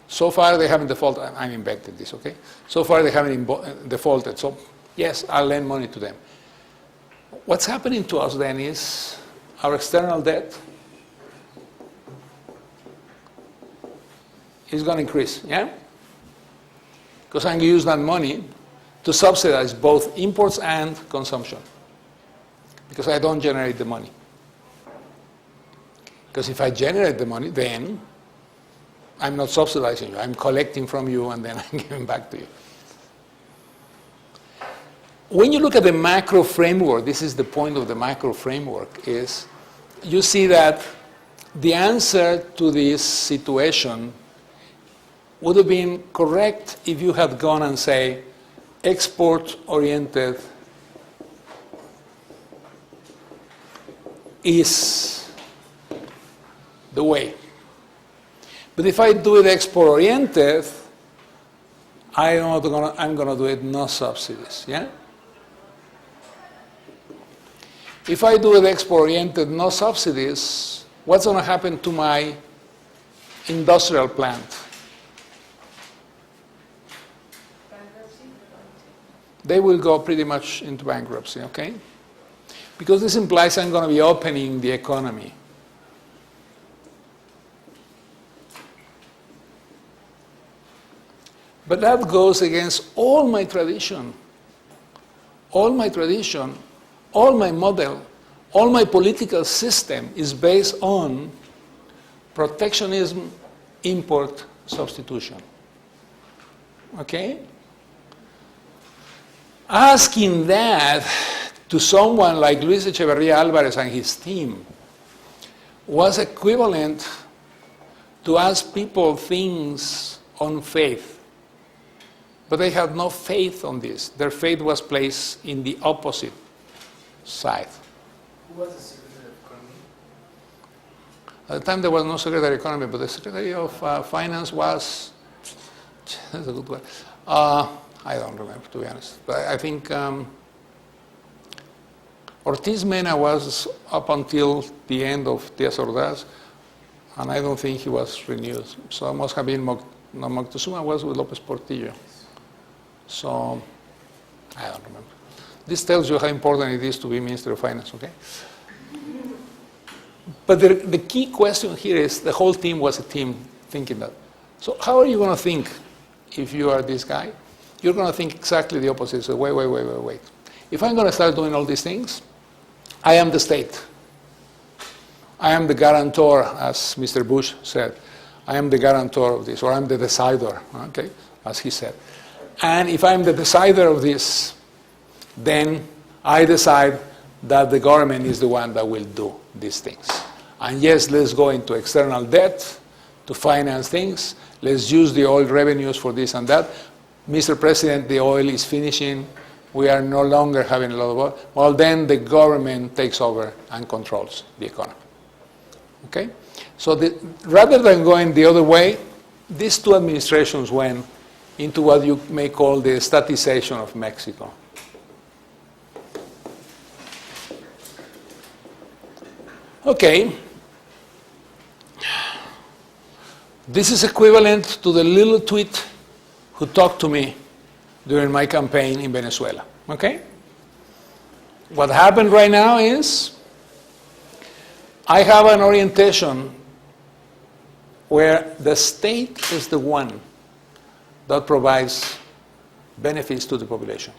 So far they haven't defaulted. I'm inventing this, okay? So far they haven't defaulted. So yes, I'll lend money to them. What's happening to us then is our external debt is going to increase, yeah? Because I'm going to use that money to subsidize both imports and consumption. Because I don't generate the money. Because if I generate the money, then I'm not subsidizing you. I'm collecting from you and then I'm giving back to you. When you look at the macro framework, this is the point of the macro framework, is you see that the answer to this situation would have been correct if you had gone and say, export-oriented is the way. But if I do it export-oriented, I'm going to do it no subsidies, yeah? If I do it export-oriented, no subsidies, what's going to happen to my industrial plant? Bankruptcy? They will go pretty much into bankruptcy, okay? Because this implies I'm going to be opening the economy. But that goes against all my tradition, all my model all my political system is based on protectionism, import, substitution. Okay? Asking that to someone like Luis Echeverría Álvarez and his team was equivalent to ask people things on faith. But they had no faith on this. Their faith was placed in the opposite side. Who was the Secretary of Economy? At the time there was no Secretary of Economy, but the Secretary of Finance was, that's a good one. I don't remember, to be honest. But I think Ortiz Mena was up until the end of Díaz Ordaz, and I don't think he was renewed. So it must have been Moctezuma was with López Portillo. So I don't remember. This tells you how important it is to be Minister of Finance, okay? But the key question here is the whole team was a team thinking that. So how are you going to think if you are this guy? You're going to think exactly the opposite. So wait. If I'm going to start doing all these things, I am the state. I am the guarantor, as Mr. Bush said. I am the guarantor of this, or I'm the decider, okay, as he said. And if I'm the decider of this, then I decide that the government is the one that will do these things. And yes, let's go into external debt to finance things. Let's use the oil revenues for this and that. Mr. President, the oil is finishing. We are no longer having a lot of oil. Well, then the government takes over and controls the economy. Okay? So rather than going the other way, these two administrations went into what you may call the statization of Mexico. Okay. This is equivalent to the little tweet who talked to me during my campaign in Venezuela. Okay? What happened right now is I have an orientation where the state is the one that provides benefits to the population.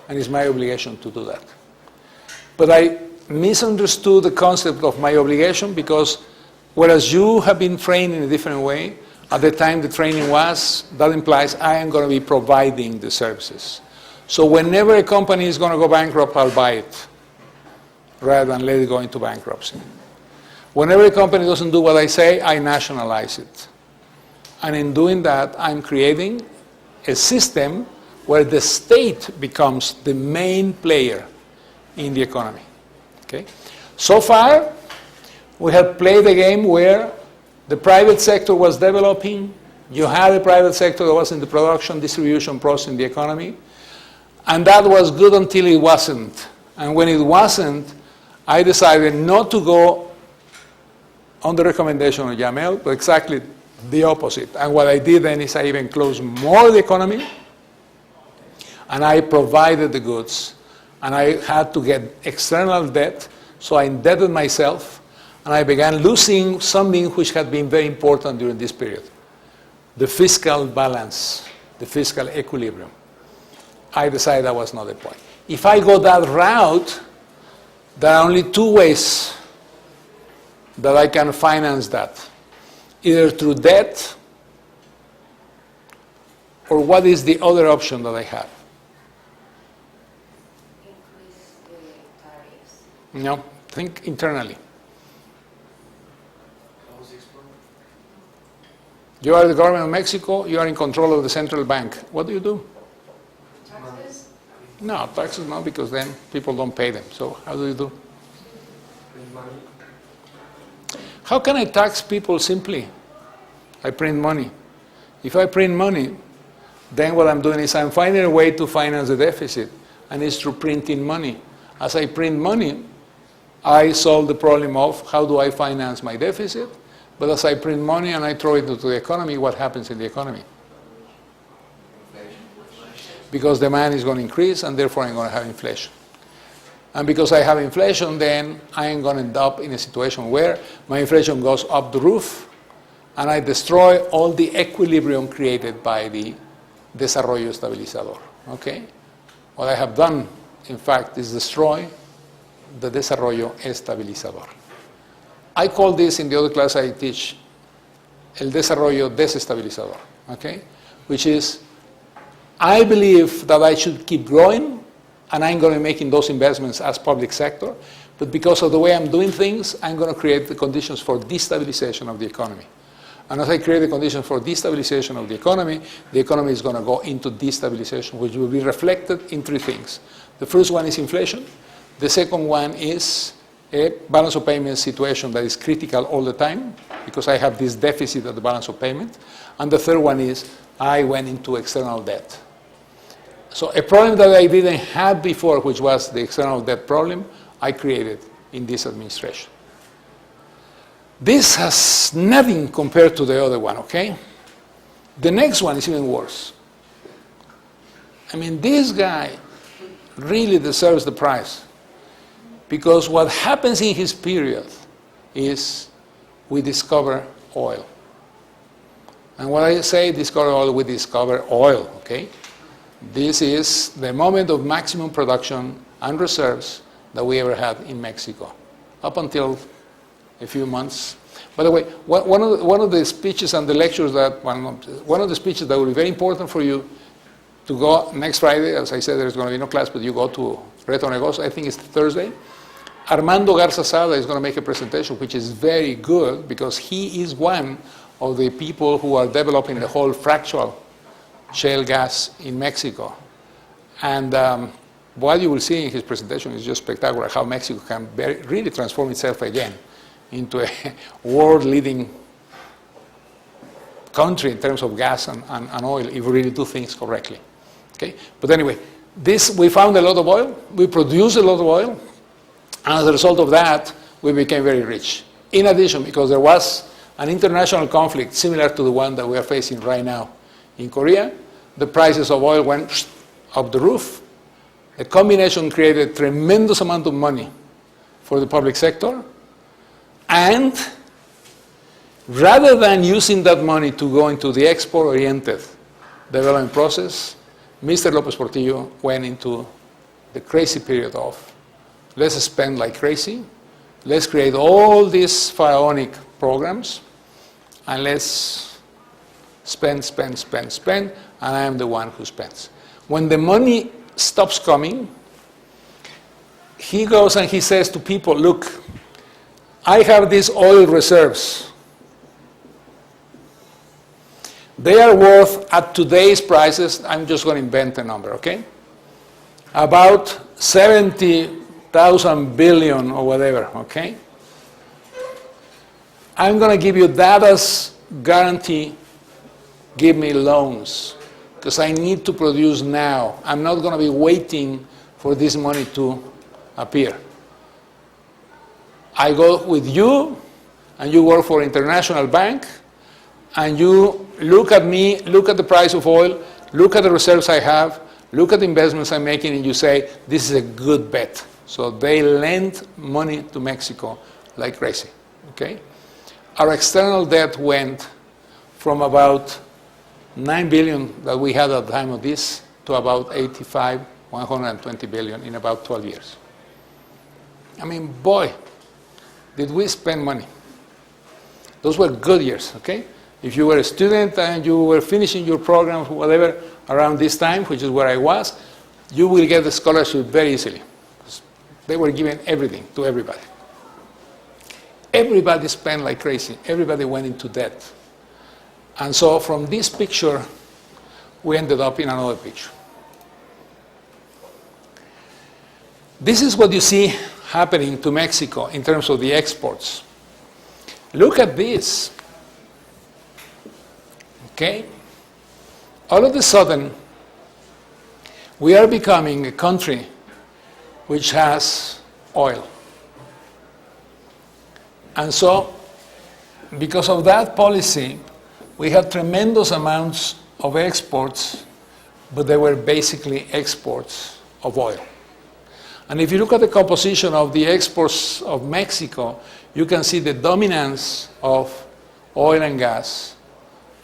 And it's my obligation to do that. But I misunderstood the concept of my obligation because whereas you have been trained in a different way, at the time the training was, that implies I am going to be providing the services. So whenever a company is going to go bankrupt, I'll buy it, rather than let it go into bankruptcy. Whenever a company doesn't do what I say, I nationalize it. And in doing that, I'm creating a system where the state becomes the main player in the economy. Okay? So far, we have played a game where the private sector was developing. You had a private sector that was in the production, distribution process in the economy. And that was good until it wasn't. And when it wasn't, I decided not to go on the recommendation of Jamel, but exactly the opposite. And what I did then is I even closed more the economy, and I provided the goods, and I had to get external debt, so I indebted myself, and I began losing something which had been very important during this period, the fiscal balance, the fiscal equilibrium. I decided that was not the point. If I go that route, there are only two ways that I can finance that. Either through debt, or what is the other option that I have? Increase the tariffs. No, think internally. You are the government of Mexico, you are in control of the central bank. What do you do? Taxes? No, taxes no, because then people don't pay them. So how do you do? How can I tax people simply? I print money. If I print money, then what I'm doing is I'm finding a way to finance the deficit, and it's through printing money. As I print money, I solve the problem of how do I finance my deficit, but as I print money and I throw it into the economy, what happens in the economy? Because demand is going to increase, and therefore I'm going to have inflation. And because I have inflation, then I am going to end up in a situation where my inflation goes up the roof, and I destroy all the equilibrium created by the desarrollo estabilizador. Okay? What I have done, in fact, is destroy de desarrollo estabilizador. I call this, in the other class I teach, el desarrollo desestabilizador, okay? Which is, I believe that I should keep growing, and I'm going to be making those investments as public sector, but because of the way I'm doing things, I'm going to create the conditions for destabilization of the economy. And as I create the conditions for destabilization of the economy is going to go into destabilization, which will be reflected in three things. The first one is inflation. The second one is a balance of payment situation that is critical all the time, because I have this deficit at the balance of payment. And the third one is I went into external debt. So a problem that I didn't have before, which was the external debt problem, I created in this administration. This has nothing compared to the other one, okay? The next one is even worse. I mean, this guy really deserves the prize, because what happens in his period is we discover oil. And when I say discover oil, we discover oil, okay? This is the moment of maximum production and reserves that we ever had in Mexico, up until a few months. By the way, one of the speeches and the lectures that, one of the speeches that will be very important for you to go next Friday, as I said, there's going to be no class, but you go to Reto Negocios, I think it's Thursday. Armando Garza Sada is going to make a presentation, which is very good, because he is one of the people who are developing the whole fractional shale gas in Mexico. And what you will see in his presentation is just spectacular, how Mexico can really transform itself again into a world-leading country in terms of gas and oil, if we really do things correctly. Okay? But anyway, we found a lot of oil, we produced a lot of oil, and as a result of that, we became very rich. In addition, because there was an international conflict similar to the one that we are facing right now in Korea, the prices of oil went up the roof. The combination created a tremendous amount of money for the public sector, and rather than using that money to go into the export-oriented development process, Mr. López Portillo went into the crazy period of let's spend like crazy, let's create all these pharaonic programs, and let's spend, and I am the one who spends. When the money stops coming, he goes and he says to people, look, I have these oil reserves. They are worth, at today's prices, I'm just going to invent a number, okay? About 70,000 billion or whatever, okay? I'm going to give you that as guarantee. Give me loans, because I need to produce now. I'm not going to be waiting for this money to appear. I go with you, and you work for International Bank, and you look at me, look at the price of oil, look at the reserves I have, look at the investments I'm making, and you say, this is a good bet. So they lend money to Mexico like crazy, okay? Our external debt went from about 9 billion that we had at the time of this to about 85, 120 billion in about 12 years. I mean, boy, did we spend money. Those were good years, okay? If you were a student and you were finishing your program, whatever, around this time, which is where I was, you will get the scholarship very easily. They were giving everything to everybody. Everybody spent like crazy. Everybody went into debt. And so from this picture, we ended up in another picture. This is what you see happening to Mexico in terms of the exports. Look at this. Okay? All of a sudden, we are becoming a country which has oil. And so, because of that policy, we had tremendous amounts of exports, but they were basically exports of oil. And if you look at the composition of the exports of Mexico, you can see the dominance of oil and gas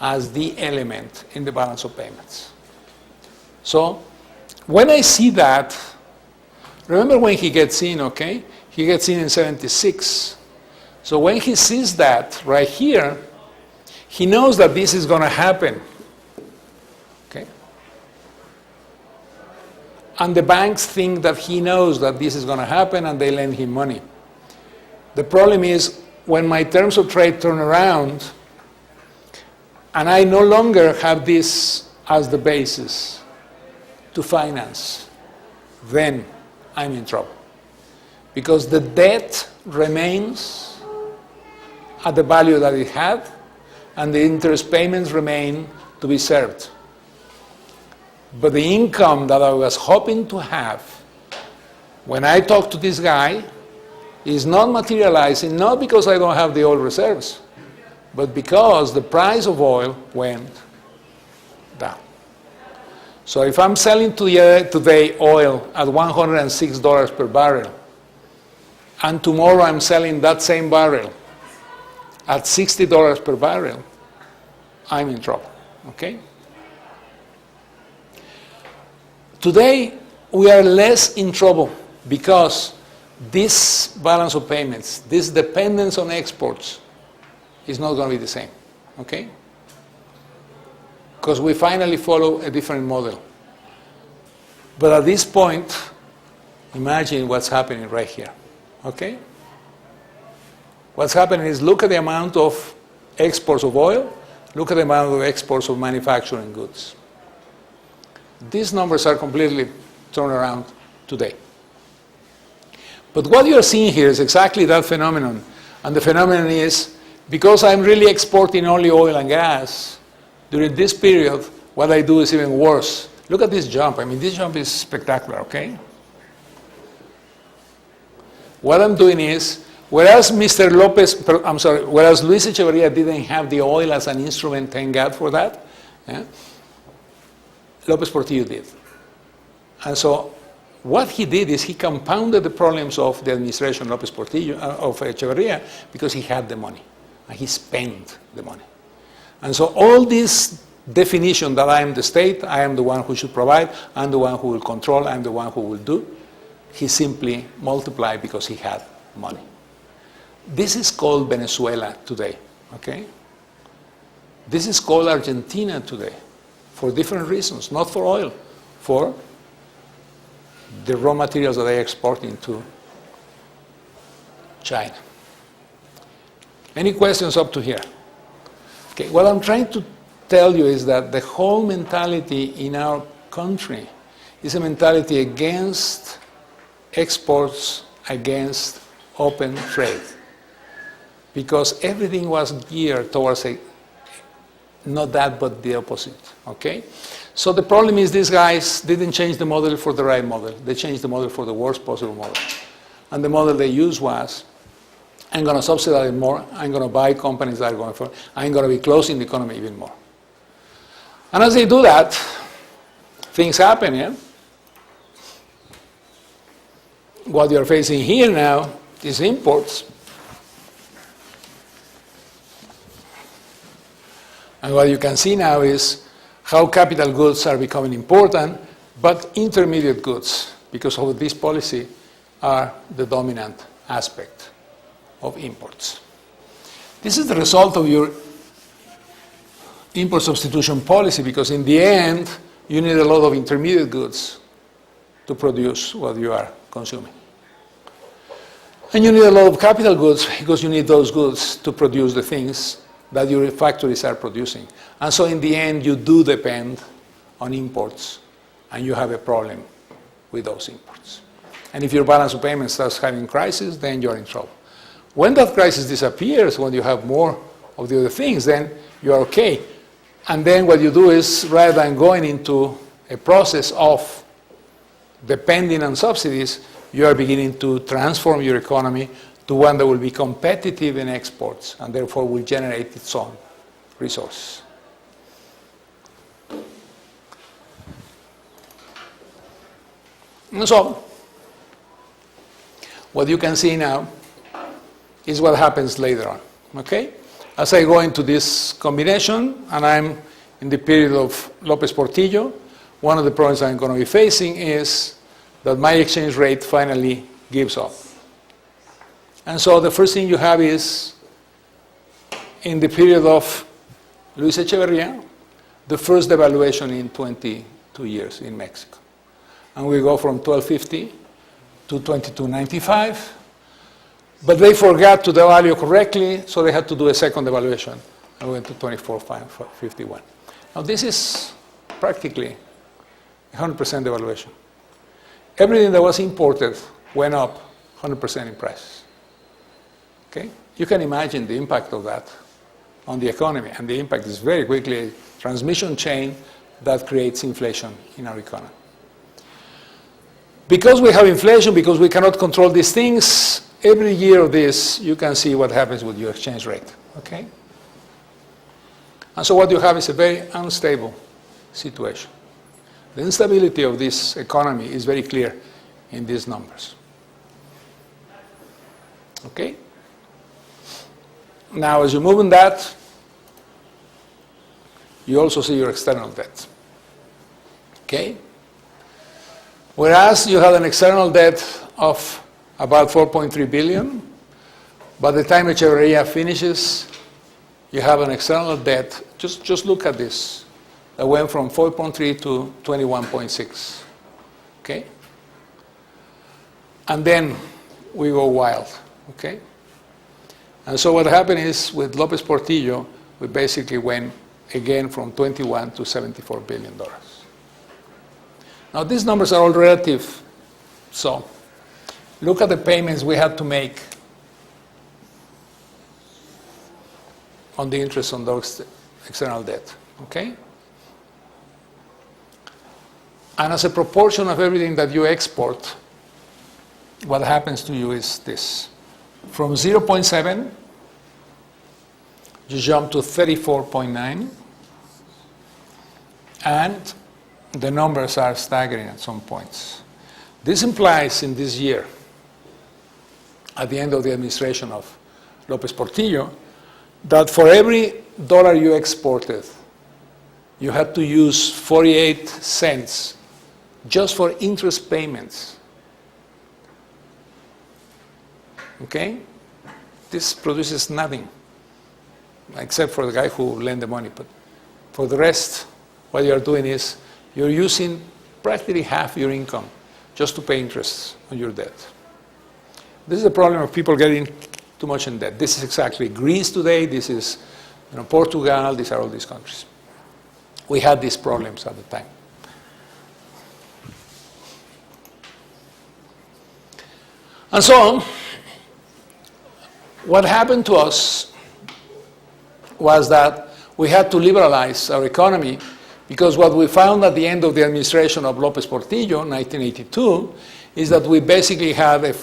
as the element in the balance of payments. So, when I see that, Remember when he gets in, okay? He gets in 76. So when he sees that right here, he knows that this is going to happen. Okay? And the banks think that he knows that this is going to happen and they lend him money. The problem is when my terms of trade turn around and I no longer have this as the basis to finance, then I'm in trouble. Because the debt remains at the value that it had, and the interest payments remain to be served. But the income that I was hoping to have when I talk to this guy is not materializing, not because I don't have the oil reserves, but because the price of oil went down. So if I'm selling today oil at $106 per barrel, and tomorrow I'm selling that same barrel at $60 per barrel, I'm in trouble, okay? Today, we are less in trouble because this balance of payments, this dependence on exports is not going to be the same, okay? Because we finally follow a different model. But at this point, imagine what's happening right here, okay? What's happening is look at the amount of exports of oil, look at the amount of exports of manufacturing goods. These numbers are completely turned around today. But what you're seeing here is exactly that phenomenon. And the phenomenon is, because I'm really exporting only oil and gas, during this period, what I do is even worse. Look at this jump. I mean, this jump is spectacular, okay? What I'm doing is, whereas Luis Echeverría didn't have the oil as an instrument, thank God for that, yeah, López Portillo did. And so what he did is he compounded the problems of the administration López Portillo, of Echeverría, because he had the money, and he spent the money. And so all this definition that I am the state, I am the one who should provide, I'm the one who will control, I'm the one who will do, he simply multiplied because he had money. This is called Venezuela today, okay? This is called Argentina today, for different reasons, not for oil, for the raw materials that they export into China. Any questions up to here? Okay, what I'm trying to tell you is that the whole mentality in our country is a mentality against exports, against open trade. Because everything was geared towards not that, but the opposite, okay? So the problem is these guys didn't change the model for the right model. They changed the model for the worst possible model. And the model they used was, I'm going to subsidize more, I'm going to buy companies that are going for, I'm going to be closing the economy even more. And as they do that, things happen, yeah? What you're facing here now is imports. And what you can see now is how capital goods are becoming important, but intermediate goods, because of this policy, are the dominant aspect of imports. This is the result of your import substitution policy, because in the end, you need a lot of intermediate goods to produce what you are consuming. And you need a lot of capital goods because you need those goods to produce the things that your factories are producing. And so in the end, you do depend on imports, and you have a problem with those imports. And if your balance of payments starts having crisis, then you're in trouble. When that crisis disappears, when you have more of the other things, then you're okay. And then what you do is, rather than going into a process of depending on subsidies, you are beginning to transform your economy to one that will be competitive in exports and therefore will generate its own resources. And so, what you can see now is what happens later on, okay? As I go into this combination, and I'm in the period of López Portillo, one of the problems I'm going to be facing is that my exchange rate finally gives up. And so the first thing you have is, in the period of Luis Echeverría, the first devaluation in 22 years in Mexico. And we go from 12.50 to 22.95. But they forgot to devalue correctly, so they had to do a second devaluation. And we went to 24.51. Now this is practically 100% devaluation. Everything that was imported went up 100% in prices. Okay? You can imagine the impact of that on the economy, and the impact is very quickly a transmission chain that creates inflation in our economy. Because we have inflation, because we cannot control these things, every year of this, you can see what happens with your exchange rate. Okay? And so what you have is a very unstable situation. The instability of this economy is very clear in these numbers. Okay? Now, as you move in that, you also see your external debt. Okay? Whereas you have an external debt of about 4.3 billion, by the time Echeverría finishes, you have an external debt, just look at this, that went from 4.3 to 21.6. Okay? And then we go wild. Okay? And so what happened is, with López Portillo, we basically went again from 21 to $74 billion. Now these numbers are all relative, so look at the payments we had to make on the interest on those external debt, okay? And as a proportion of everything that you export, what happens to you is this. From 0.7, you jump to 34.9, and the numbers are staggering at some points. This implies in this year, at the end of the administration of López Portillo, that for every dollar you exported, you had to use 48 cents just for interest payments. Okay? This produces nothing, except for the guy who lent the money. But for the rest, what you're doing is you're using practically half your income just to pay interest on your debt. This is the problem of people getting too much in debt. This is exactly Greece today. This is Portugal. These are all these countries. We had these problems at the time. And so, what happened to us was that we had to liberalize our economy, because what we found at the end of the administration of López Portillo, 1982, is that we basically had a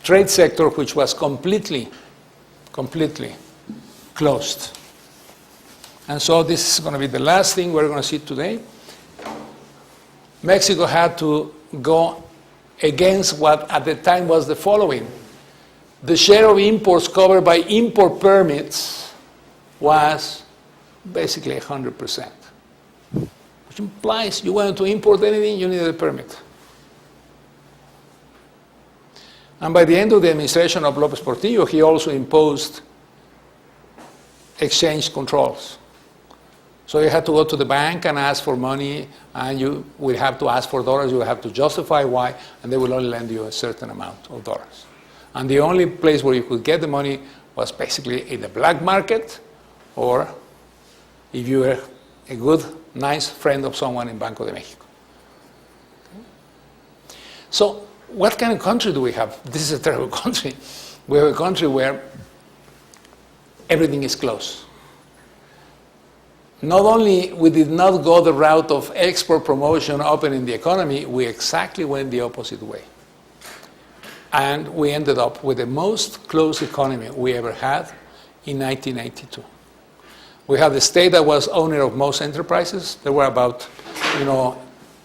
trade sector which was completely closed. And so this is going to be the last thing we're going to see today. Mexico had to go against what at the time was the following. The share of imports covered by import permits was basically 100%. Which implies you wanted to import anything, you needed a permit. And by the end of the administration of López Portillo, he also imposed exchange controls. So you had to go to the bank and ask for money, and you would have to ask for dollars, you would have to justify why, and they will only lend you a certain amount of dollars. And the only place where you could get the money was basically in the black market, or if you were a good, nice friend of someone in Banco de Mexico. So what kind of country do we have? This is a terrible country. We have a country where everything is closed. Not only we did not go the route of export promotion, opening the economy, we exactly went the opposite way. And we ended up with the most closed economy we ever had in 1992. We had the state that was owner of most enterprises. There were about,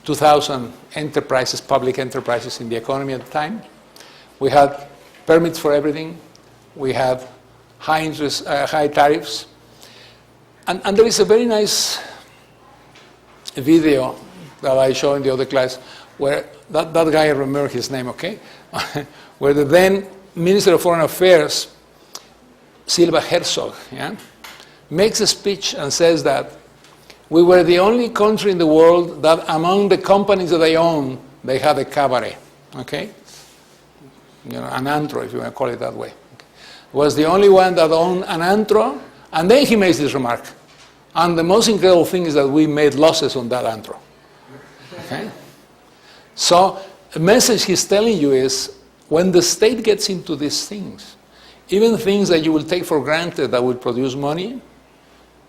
2,000 enterprises, public enterprises in the economy at the time. We had permits for everything. We had high interest, high tariffs. And there is a very nice video that I showed in the other class, where that guy, I remember his name, okay? Where the then Minister of Foreign Affairs, Silva Herzog, yeah, makes a speech and says that we were the only country in the world that among the companies that they own, they had a cabaret, okay? You know, an antro, if you want to call it that way. Okay. Was the only one that owned an antro, and then he makes this remark. And the most incredible thing is that we made losses on that antro. Okay? So the message he's telling you is, when the state gets into these things, even things that you will take for granted that will produce money,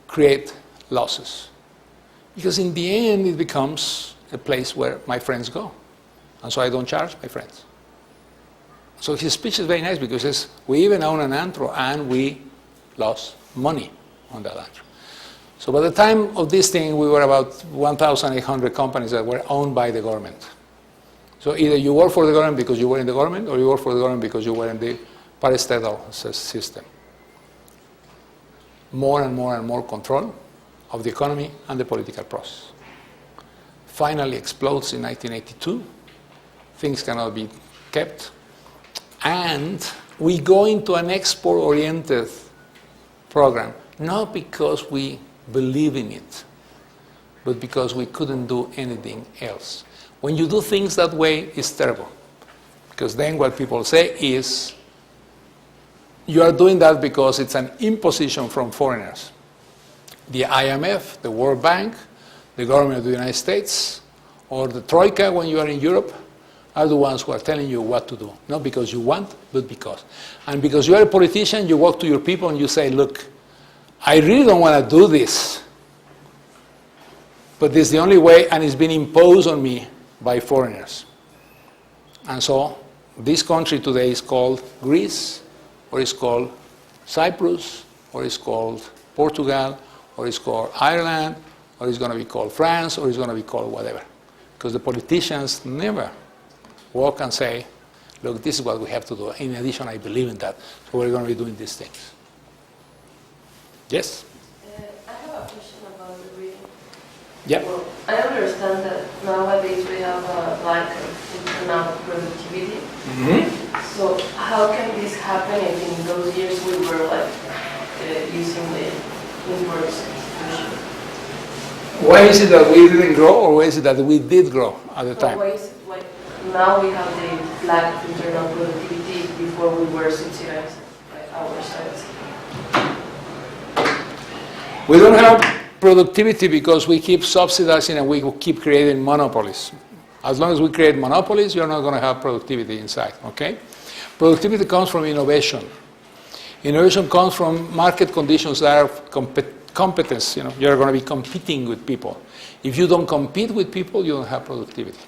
create losses. Because in the end, it becomes a place where my friends go. And so I don't charge my friends. So his speech is very nice because he says, we even own an antro and we lost money on that antro. So by the time of this thing, we were about 1,800 companies that were owned by the government. So either you work for the government because you were in the government, or you work for the government because you were in the parastatal system. More and more and more control of the economy and the political process. Finally explodes in 1982. Things cannot be kept. And we go into an export-oriented program, not because we believe in it, but because we couldn't do anything else. When you do things that way, it's terrible. Because then what people say is, you are doing that because it's an imposition from foreigners. The IMF, the World Bank, the government of the United States, or the Troika when you are in Europe, are the ones who are telling you what to do. Not because you want, but because. And because you are a politician, you walk to your people and you say, look, I really don't want to do this, but this is the only way, and it's been imposed on me by foreigners. And so this country today is called Greece, or it's called Cyprus, or it's called Portugal, or it's called Ireland, or it's going to be called France, or it's going to be called whatever. Because the politicians never walk and say, look, this is what we have to do. In addition, I believe in that, so we're going to be doing these things. Yes? I have a question about the reading. Yeah. Well, I understand that nowadays we have a lack of internal productivity. Mm-hmm. So how can this happen if in those years we were like using the import substitution? Why is it that we didn't grow, or why is it that we did grow at the time? Why is it like now we have the lack of internal productivity before we were subsidized by ourselves? We don't have productivity because we keep subsidizing and we keep creating monopolies. As long as we create monopolies, you're not going to have productivity inside, okay? Productivity comes from innovation. Innovation comes from market conditions that are competence. You know, you're going to be competing with people. If you don't compete with people, you don't have productivity.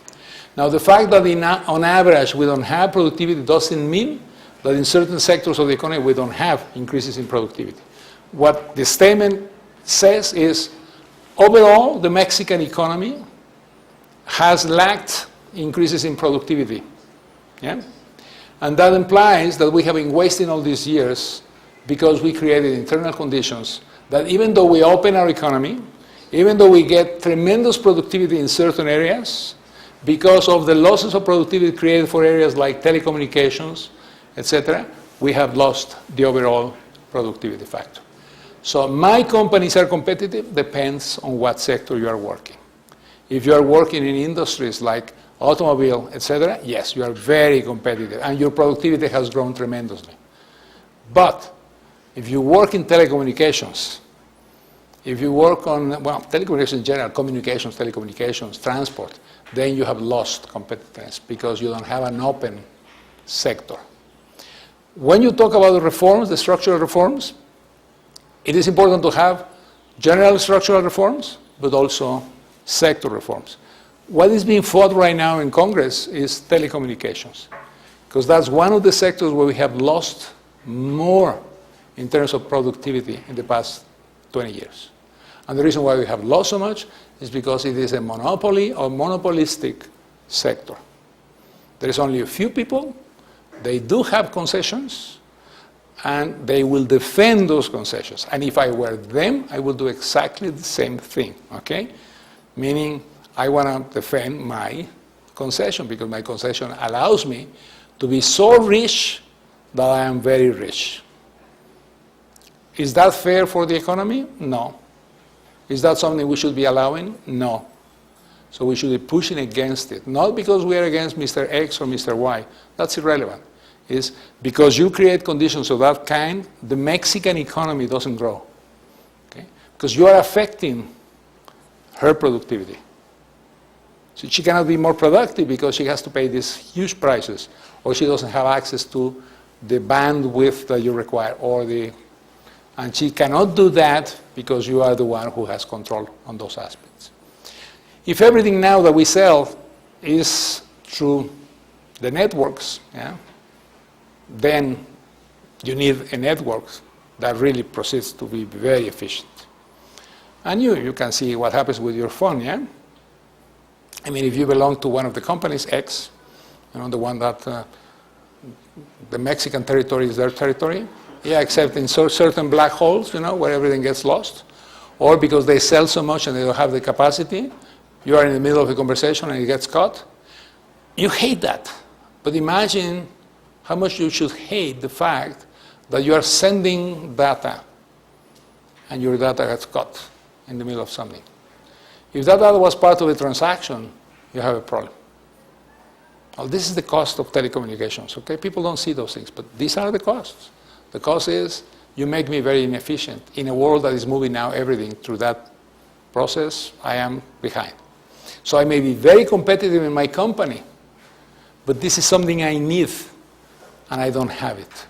Now, the fact that on average we don't have productivity doesn't mean that in certain sectors of the economy we don't have increases in productivity. What the statement says is, overall, the Mexican economy has lacked increases in productivity. Yeah? And that implies that we have been wasting all these years because we created internal conditions that even though we open our economy, even though we get tremendous productivity in certain areas, because of the losses of productivity created for areas like telecommunications, etc., we have lost the overall productivity factor. So my companies are competitive depends on what sector you are working. If you are working in industries like automobile, etc., yes, you are very competitive, and your productivity has grown tremendously. But if you work in telecommunications, if you work on, well, telecommunications in general, communications, telecommunications, transport, then you have lost competitiveness because you don't have an open sector. When you talk about the reforms, the structural reforms, it is important to have general structural reforms, but also sector reforms. What is being fought right now in Congress is telecommunications, because that's one of the sectors where we have lost more in terms of productivity in the past 20 years. And the reason why we have lost so much is because it is a monopoly or monopolistic sector. There is only a few people, they do have concessions, and they will defend those concessions. And if I were them, I would do exactly the same thing, okay? Meaning, I want to defend my concession because my concession allows me to be so rich that I am very rich. Is that fair for the economy? No. Is that something we should be allowing? No. So we should be pushing against it. Not because we are against Mr. X or Mr. Y. That's irrelevant. It's because you create conditions of that kind, the Mexican economy doesn't grow. Okay? Because you are affecting her productivity. So she cannot be more productive because she has to pay these huge prices, or she doesn't have access to the bandwidth that you require, and she cannot do that because you are the one who has control on those aspects. If everything now that we sell is through the networks, then you need a network that really proceeds to be very efficient. And you can see what happens with your phone, yeah? I mean, if you belong to one of the companies, X, the one that the Mexican territory is their territory, yeah, except in certain black holes, where everything gets lost, or because they sell so much and they don't have the capacity, you are in the middle of a conversation and it gets cut. You hate that. But imagine how much you should hate the fact that you are sending data and your data gets cut in the middle of something. If that data was part of a transaction, you have a problem. Well, this is the cost of telecommunications, okay? People don't see those things, but these are the costs. The cost is you make me very inefficient. In a world that is moving now everything through that process, I am behind. So I may be very competitive in my company, but this is something I need, and I don't have it.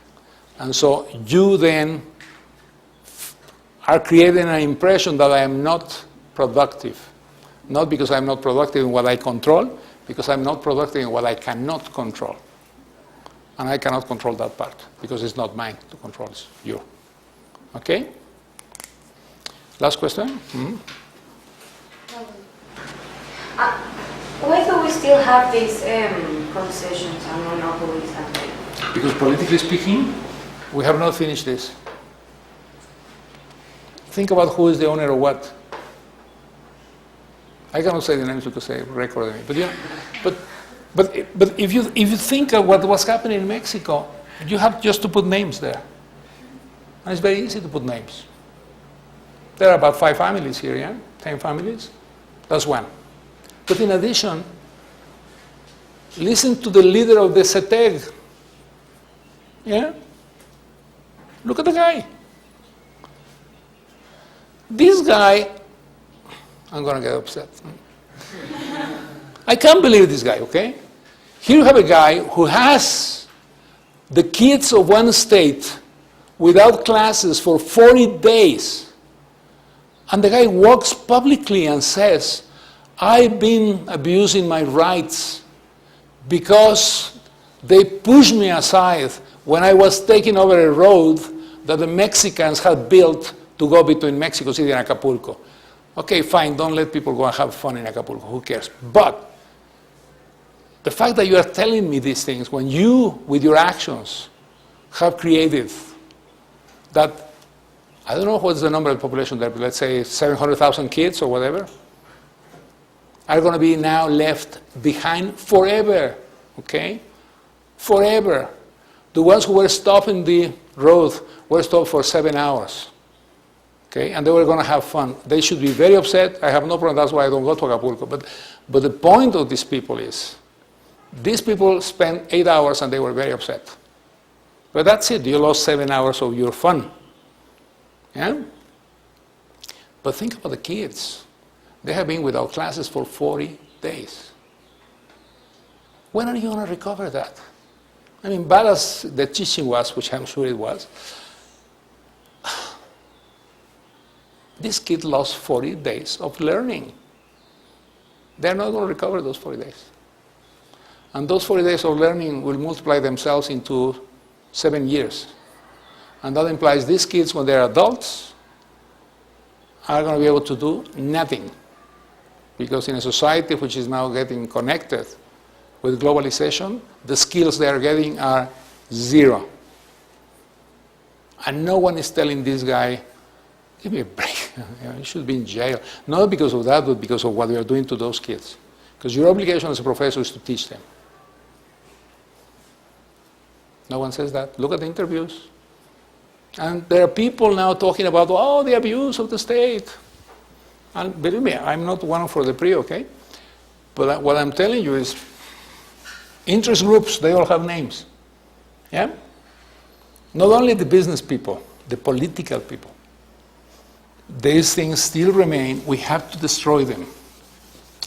And so you then are creating an impression that I am not productive. Not because I'm not productive in what I control, because I'm not productive in what I cannot control. And I cannot control that part, because it's not mine to control, it's you. Okay? Last question? Mm-hmm. Why do we still have these concessions and monopolies? Because politically speaking, we have not finished this. Think about who is the owner of what. I cannot say the names because they recorded me. But if you think of what was happening in Mexico, you have just to put names there. And it's very easy to put names. There are about 5 families here, yeah? 10 families. That's one. But in addition, listen to the leader of the CETEG. Yeah? Look at the guy. This guy, I'm going to get upset. I can't believe this guy, okay? Here you have a guy who has the kids of one state without classes for 40 days. And the guy walks publicly and says, I've been abusing my rights because they pushed me aside when I was taking over a road that the Mexicans had built to go between Mexico City and Acapulco. Okay, fine, don't let people go and have fun in Acapulco, who cares? But the fact that you are telling me these things when you, with your actions, have created that, I don't know what's the number of the population there, but let's say 700,000 kids or whatever, are going to be now left behind forever, okay? Forever. The ones who were stopped in the road were stopped for 7 hours. Okay, and they were going to have fun. They should be very upset. I have no problem. That's why I don't go to Acapulco. But the point of these people is, these people spent 8 hours and they were very upset. But that's it. You lost 7 hours of your fun. Yeah? But think about the kids. They have been without classes for 40 days. When are you going to recover that? I mean, bad as the teaching was, which I'm sure it was, this kid lost 40 days of learning. They're not going to recover those 40 days. And those 40 days of learning will multiply themselves into 7 years. And that implies these kids, when they're adults, are going to be able to do nothing. Because in a society which is now getting connected with globalization, the skills they are getting are 0. And no one is telling this guy, Give me a break. You should be in jail. Not because of that, but because of what we are doing to those kids. Because your obligation as a professor is to teach them. No one says that. Look at the interviews. And there are people now talking about, oh, the abuse of the state. And believe me, I'm not one for the PRI, okay? But what I'm telling you is, interest groups, they all have names. Yeah? Not only the business people, the political people. These things still remain. We have to destroy them.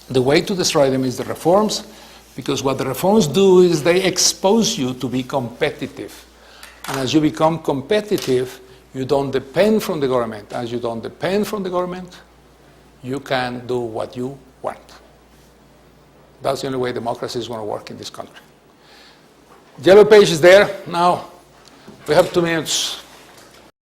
The way to destroy them is the reforms, because what the reforms do is they expose you to be competitive. And as you become competitive, you don't depend from the government. As you don't depend from the government, you can do what you want. That's the only way democracy is going to work in this country. Yellow page is there. Now, we have 2 minutes.